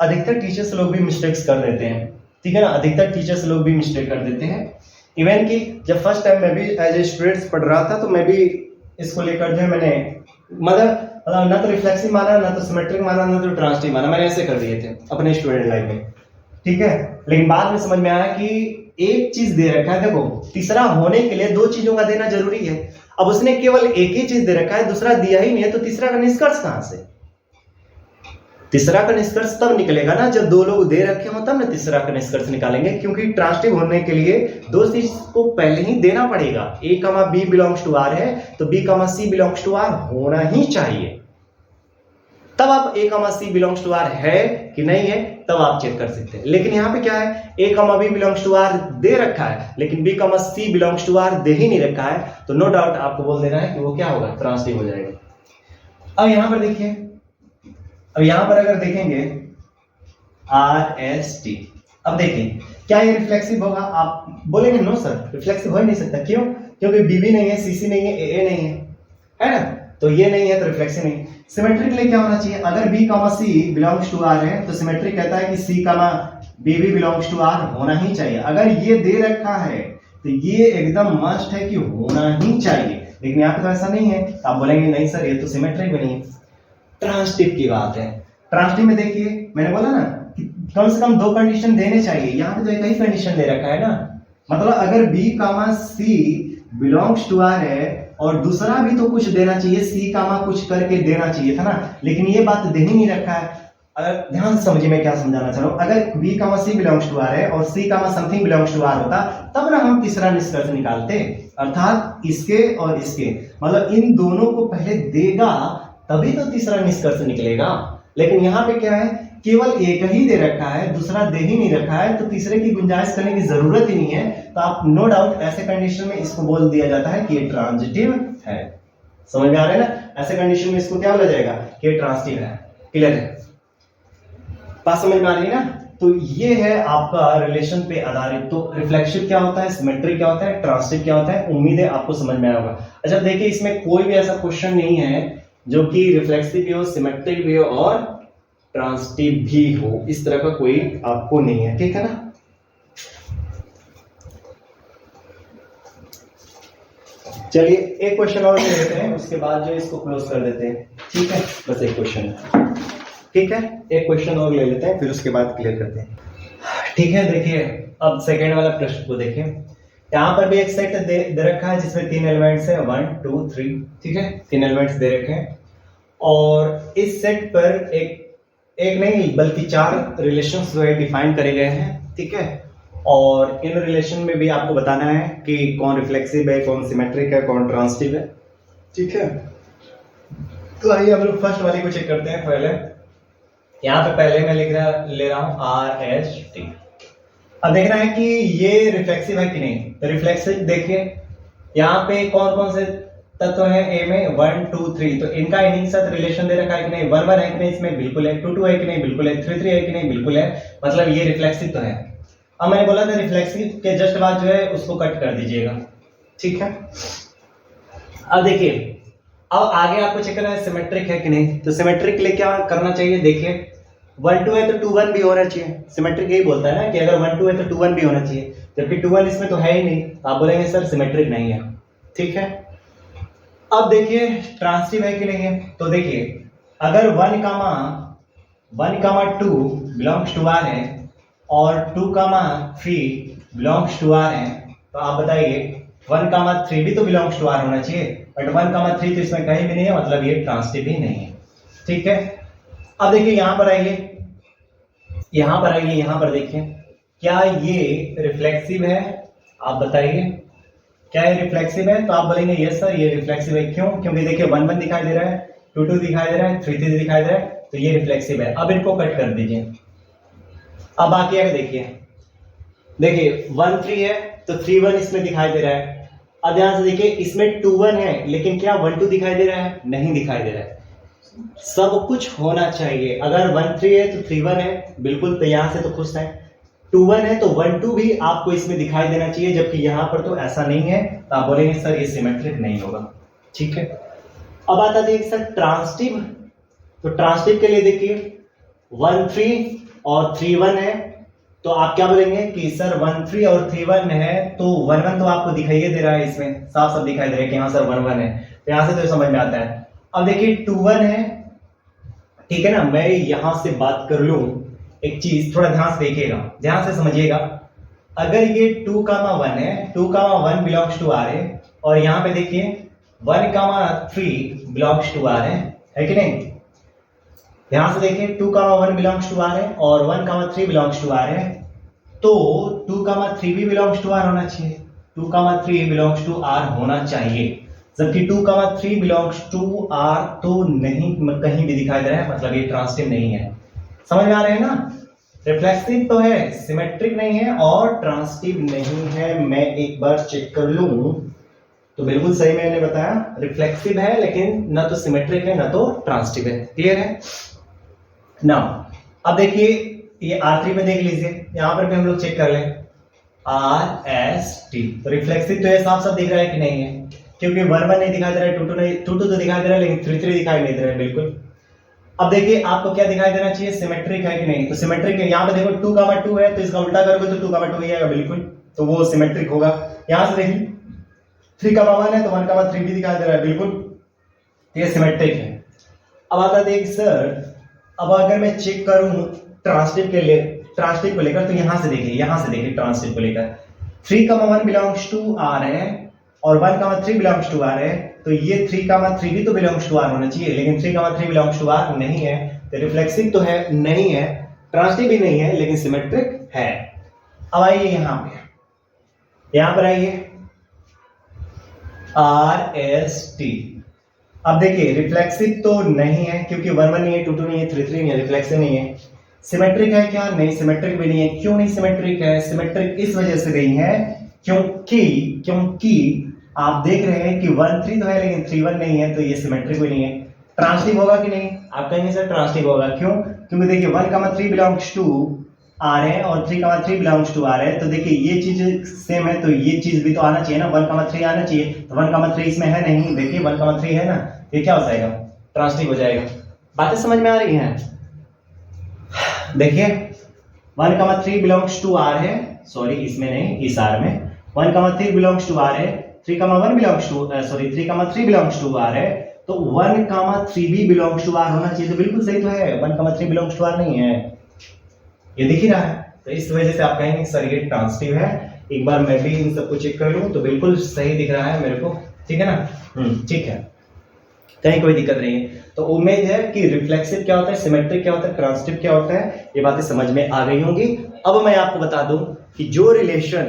अधिकतर टीचर्स लोग भी मिस्टेक्स कर देते हैं, ठीक है ना, अधिकतर टीचर्स लोग भी मिस्टेक कर देते हैं। इवन कि जब फर्स्ट टाइम मैं भी एज ए स्टूडेंट पढ़ रहा था तो मैं भी इसको लेकर जो है मैंने मतलब ना तो रिफ्लेक्सिव माना, ना तो सिमेट्रिक माना, ना तो ट्रांसटिव माना, मैंने ऐसे कर दिए थे अपने स्टूडेंट लाइफ में, ठीक है। लेकिन बाद में समझ में आया कि एक चीज दे रखा है, देखो तीसरा होने के लिए दो चीजों का देना जरूरी है। अब उसने केवल एक ही चीज दे रखा है, दूसरा दिया ही नहीं है, तो तीसरा का निष्कर्ष कहां से? तीसरा का निष्कर्ष तब निकलेगा ना जब दो लोग दे रखे हो, तब ना तीसरा का निष्कर्ष निकालेंगे, क्योंकि ट्रांसटिव होने के लिए दो चीज को पहले ही देना पड़ेगा। ए comma B belongs to R है तो B comma C belongs to R होना ही चाहिए, तब आप ए कमा सी बिलोंग्स टू आर है कि नहीं है तब आप चेक कर सकते हैं। लेकिन यहाँ पे क्या है, A comma B belongs to R दे रखा है लेकिन B comma C belongs to R दे ही नहीं रखा है, तो नो डाउट आपको बोल देना है कि वो क्या होगा, ट्रांसटिव हो जाएगा। अब यहां पर देखिए, अब यहां पर अगर देखेंगे आर एस टी, अब देखिए क्या ये रिफ्लेक्सिव होगा? आप बोलेंगे नो सर रिफ्लेक्सिव हो ही नहीं सकता, क्यों? क्योंकि बी भी नहीं है, सी सी नहीं है, ए नहीं है ना, तो ये नहीं है तो रिफ्लेक्सिव नहीं। सिमेट्रिक के लिए क्या होना चाहिए? अगर B comma C belongs to R है तो सिमेट्रिक कहता है कि सी कमा बी भी बिलोंग्स टू आर होना ही चाहिए। अगर ये दे रखा है तो ये एकदम मस्ट है कि होना ही चाहिए, लेकिन यहाँ पे तो ऐसा नहीं है। आप बोलेंगे नहीं सर ये तो सिमेट्रिक भी नहीं है। ट्रांसटिव की बात है, ट्रांसटिव में देखिए मैंने बोला ना कि कम से कम दो कंडीशन देने चाहिए, यहाँ पे तो एक ही कंडीशन दे रखा है ना, मतलब अगर B comma C belongs to R है और दूसरा भी तो कुछ देना चाहिए, सी कामा कुछ करके देना चाहिए था ना, लेकिन ये बात दे ही नहीं रखा है। अगर ध्यान से समझिए मैं क्या समझाना चाह रहा हूं, अगर B comma C belongs to R है और C comma something belongs to R होता तब ना हम तीसरा निष्कर्ष निकालते, अर्थात इसके और इसके, मतलब इन दोनों को पहले देगा तभी तो तीसरा निष्कर्ष निकलेगा। लेकिन यहाँ पे क्या है, केवल एक ही दे रखा है, दूसरा दे ही नहीं रखा है, तो तीसरे की गुंजाइश करने की जरूरत ही नहीं है। तो आप नो डाउट ऐसे कंडीशन में इसको बोल दिया जाता है कि ये ट्रांजिटिव है। समझ में आ रहा है ना? ऐसे कंडीशन में इसको क्या बोला जाएगा कि ये ट्रांजिटिव है। क्लियर है? बात समझ में आ रही है ना? तो ये है आपका रिलेशन पे आधारित। तो रिफ्लेक्सिव क्या होता है, सिमेट्रिक क्या होता है, ट्रांजिटिव क्या होता है, उम्मीद है आपको समझ में आया होगा। अच्छा देखिए इसमें कोई भी ऐसा क्वेश्चन नहीं है जो कि रिफ्लेक्सिव भी हो, सिमेट्रिक भी हो और ट्रांजिटिव भी हो, इस तरह का कोई आपको नहीं है, ठीक है ना? चलिए एक क्वेश्चन और ले लेते हैं, उसके बाद जो इसको क्लोज कर देते हैं, ठीक है? बस एक क्वेश्चन, ठीक है, एक क्वेश्चन और ले लेते हैं फिर उसके बाद क्लियर करते हैं, ठीक है? देखिए अब सेकेंड वाला प्रश्न को देखिए, यहाँ पर भी एक सेट दे रखा है जिसमें 3 एलिमेंट्स है, 1 2 3, ठीक है? 3 एलिमेंट्स दे रखे हैं और इस सेट पर एक नहीं बल्कि 4 रिलेशंस जो है डिफाइन करे गए हैं, ठीक है? और इन रिलेशन में भी आपको बताना है कि कौन रिफ्लेक्सिव है, कौन सिमेट्रिक है, कौन ट्रांजिटिव है, ठीक है? तो आइए हम लोग फर्स्ट वाले को चेक करते हैं। पहले यहाँ पे पहले मैं ले रहा हूँ आर एस टी। अब देखना है कि ये रिफ्लेक्सिव है कि नहीं। तो रिफ्लेक्सिव देखिए यहाँ पे कौन कौन से तत्व है ए में, 1 2 3, तो इनका इन्हीं के साथ रिलेशन दे रखा है कि नहीं, 1 1 है कि नहीं, इसमें बिल्कुल है, 2 2 है कि नहीं, बिल्कुल है, 3 3 है कि नहीं, बिल्कुल है, मतलब ये रिफ्लेक्सिव तो है। अब मैंने बोला था रिफ्लेक्सिव के जस्ट बाद जो है उसको कट कर दीजिएगा, ठीक है? अब देखिए अब आगे आपको चेक करना है सिमेट्रिक है कि नहीं। तो सिमेट्रिक के लिए क्या करना चाहिए, देखिए 1 2 है तो 2 1 भी होना चाहिए। सिमेट्रिक यही बोलता है ना कि अगर 1 2 है तो 2 1 भी होना चाहिए, जबकि 2 1 इसमें तो है ही नहीं, तो आप बोलेंगे सर सिमेट्रिक नहीं है, ठीक है? अब देखिए ट्रांजिटिव है कि नहीं है। तो देखिए अगर 1 कामा 2 बिलोंग्स टू आर है और 2 कामा 3 बिलोंग्स टू आर है, तो आप बताइए 1 कामा 3 भी तो बिलोंग्स टू आर होना चाहिए, बट 1 कामा 3 तो इसमें कहीं भी नहीं है, मतलब ये ट्रांजिटिव ही नहीं है, ठीक है? अब देखिए यहां पर आइए, यहां पर देखिए क्या ये रिफ्लेक्सिव है, आप बताइए क्या ये रिफ्लेक्सिव है? तो आप बोलेंगे यस सर ये रिफ्लेक्सिव है। क्यों? क्योंकि देखिए 1 1 दिखाई दे रहा है, 2 2 दिखाई दे रहा है, 3 3 दिखाई दे रहा है, तो ये रिफ्लेक्सिव है। अब इनको कट कर दीजिए। अब बाकी आगे देखिए 1 3 है तो 3 1 इसमें दिखाई दे रहा है। अब ध्यान से देखिए इसमें 2 1 है लेकिन क्या 1 2 दिखाई दे रहा है? नहीं दिखाई दे रहा है। सब कुछ होना चाहिए, अगर 1 3 है तो 3 1 है, बिल्कुल, तो यहां से तो खुश है। 2 1 है तो 1 2 भी आपको इसमें दिखाई देना चाहिए, जबकि यहां पर तो ऐसा नहीं है, तो आप बोलेंगे सर ये सिमेट्रिक नहीं होगा। ठीक है, अब आता है सर ट्रांसटिव। तो ट्रांसटिव के लिए देखिए 1 3 और 3 1 है, तो आप क्या बोलेंगे कि सर 1 3 और 3 1 है, तो 1 1 तो आपको दिखाई दे रहा है, इसमें साफ साफ दिखाई दे रहा है कि हाँ सर 1 1 है, तो यहां से तो समझ में आता है। अब देखिए 2 1 है, ठीक है ना। मैं यहां से बात कर लूं, एक चीज थोड़ा ध्यान से देखिएगा, ध्यान से समझिएगा। अगर ये 2 1 है, 2 1 बिलोंग्स टू आर है, और यहां पे देखिए 1 3 बिलोंग्स टू आर है कि नहीं। ध्यान से देखिए 2 1 बिलोंग्स टू आर है और 1 3 बिलोंग्स टू आर है, तो 2 3 भी बिलोंग्स टू आर होना चाहिए, 2 3 बिलोंग्स टू आर होना चाहिए, जबकि 2 3 बिलोंग्स टू आर तो नहीं, कहीं भी दिखाई दे रहा है, मतलब ये ट्रांसटिव नहीं है। समझ में आ रहे हैं ना। रिफ्लेक्सिव तो है, सिमेट्रिक नहीं है और ट्रांसटिव नहीं है। मैं एक बार चेक कर लूं तो बिल्कुल सही मैंने बताया, रिफ्लेक्सिव है लेकिन ना तो सिमेट्रिक है ना तो ट्रांसटिव है। क्लियर है ना। अब देखिए ये R3 में देख लीजिए, यहां पर भी हम लोग चेक कर लें RST, तो रिफ्लेक्सिव तो ये साफ साफ दिख रहा है कि नहीं है, क्योंकि 1 1 नहीं दिखाई दे रहा है, 2 2 नहीं, 2 2 तो दिखाई दे रहा है लेकिन 3 3 दिखाई नहीं दे रहा है बिल्कुल। अब देखिए आपको क्या दिखाई देना चाहिए, सिमेट्रिक है कि नहीं, तो सिमेट्रिक है। यहाँ पे देखो 2 2 है, तो इसका उल्टा करोगे तो 2 2 ही आएगा बिल्कुल, तो वो सिमेट्रिक होगा। यहां से देखिए 3 1 है तो 1 3 भी दिखाई दे रहा है बिल्कुल, ये सिमेट्रिक है। अब आता देख सर, अब अगर मैं चेक करूं ट्रांसटिव के लिए, ट्रांसटिव को लेकर, तो यहां से देखिए ट्रांसटिव को लेकर 3 1 बिलोंग्स टू आर है और 1 3 बिलोंग्स टू आर है, तो ये 3 3 भी तो बिलोंग्स टू आर होना चाहिए, लेकिन 3 3 बिलोंग्स टू आर नहीं है, तो रिफ्लेक्सिव तो है नहीं है, ट्रांसटिव भी नहीं है, लेकिन सिमेट्रिक है। अब आइए यहां पर आइए RST। अब देखिए रिफ्लेक्सिव तो नहीं है, क्योंकि 1 1 नहीं है, 2 2 नहीं है, 3 3 नहीं है, रिफ्लेक्सिव नहीं है। सिमेट्रिक है क्या, नहीं सिमेट्रिक भी नहीं है। क्यों नहीं सिमेट्रिक है, सिमेट्रिक इस वजह से नहीं है क्योंकि आप देख रहे हैं कि 1 3 तो है लेकिन 3 1 नहीं है, तो ये सिमेट्रिक भी नहीं है। ट्रांसटिव होगा कि नहीं, आप कहेंगे सर ट्रांसटिव होगा, क्यों, क्योंकि देखिए 1 3 बिलोंग्स टू आर है और 3 3 बिलोंग्स टू आर है, तो देखिए ये चीज सेम है, तो ये चीज भी तो आना चाहिए ना, 1 3 आना चाहिए, तो 1 3 इसमें है नहीं, देखिए 1 3 है ना, ये क्या हो जाएगा, ट्रांसटिव हो जाएगा। बातें समझ में आ रही हैं। देखिए 1 3 बिलोंग्स टू आर है, सॉरी इसमें नहीं, इस आर में 1 3 बिलोंग्स टू आर है, 3 1 belongs to 3 belongs to R है, तो 1 3 भी बिलोंग्स टू आर होना चाहिए, तो बिल्कुल सही तो है, 1 3 बिलोंग्स टू आर नहीं है, ये दिख ही रहा है, तो इस वजह से आप कहेंगे सर ये ट्रांसटिव है। एक बार मैं भी इन सबको चेक कर लूं तो बिल्कुल सही दिख रहा है मेरे को, ठीक है ना। ठीक है, कहीं कोई दिक्कत नहीं है। तो उम्मीद है कि रिफ्लेक्सिव क्या होता है, सिमेट्रिक क्या होता है, ट्रांसटिव क्या होता है, ये बातें समझ में आ गई होंगी। अब मैं आपको बता दूं कि जो रिलेशन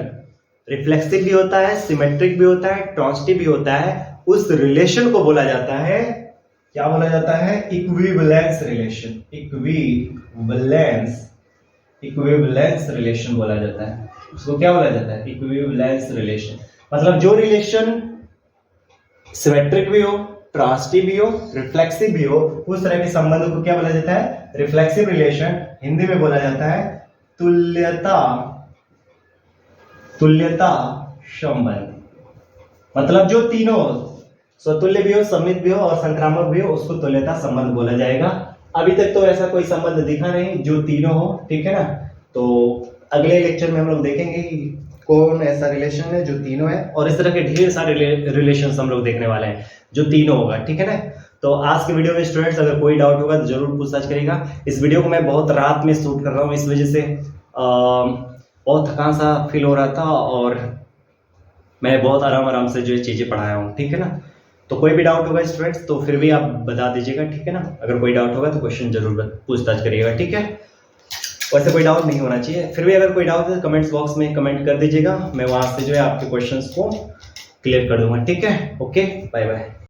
रिफ्लेक्सिव भी होता है, सिमेट्रिक भी होता है, ट्रांसटिव भी होता है, उस रिलेशन को बोला जाता है, क्या बोला जाता है, इक्विवेलेंस रिलेशन। इक्विवेलेंस रिलेशन बोला जाता है, उसको क्या बोला जाता है, इक्विवेलेंस रिलेशन। मतलब जो रिलेशन सिमेट्रिक भी हो, ट्रांसटिव भी हो, रिफ्लेक्सिव भी हो, उस तरह के संबंध को क्या बोला जाता है, रिफ्लेक्सिव रिलेशन। हिंदी में बोला जाता है तुल्यता संबंध। मतलब जो तीनों स्वतुल्य भी हो, सममित भी हो और संक्रामक भी हो, उसको तुल्यता संबंध बोला जाएगा। अभी तक तो ऐसा कोई संबंध दिखा नहीं जो तीनों हो, ठीक है ना। तो अगले लेक्चर में हम लोग देखेंगे कि कौन ऐसा रिलेशन है जो तीनों है, और इस तरह के ढेर सारे रिलेशंस हम लोग देखने वाले हैं जो तीनों होगा, ठीक है ना। तो आज के वीडियो में स्टूडेंट्स अगर कोई डाउट होगा तो जरूर पूछताछ करिएगा। इस वीडियो को मैं बहुत रात में शूट कर रहा हूँ, इस वजह से बहुत थकान सा फील हो रहा था और मैं बहुत आराम से जो चीज़ें पढ़ाया हूँ, ठीक है ना। तो कोई भी डाउट होगा स्टूडेंट्स तो फिर भी आप बता दीजिएगा, ठीक है ना। अगर कोई डाउट होगा तो क्वेश्चन जरूर पूछताछ करिएगा, ठीक है। वैसे कोई डाउट नहीं होना चाहिए, फिर भी अगर कोई डाउट है तो कमेंट्स बॉक्स में कमेंट कर दीजिएगा, मैं वहां से जो है आपके क्वेश्चंस को क्लियर कर दूंगा, ठीक है। Okay, bye bye.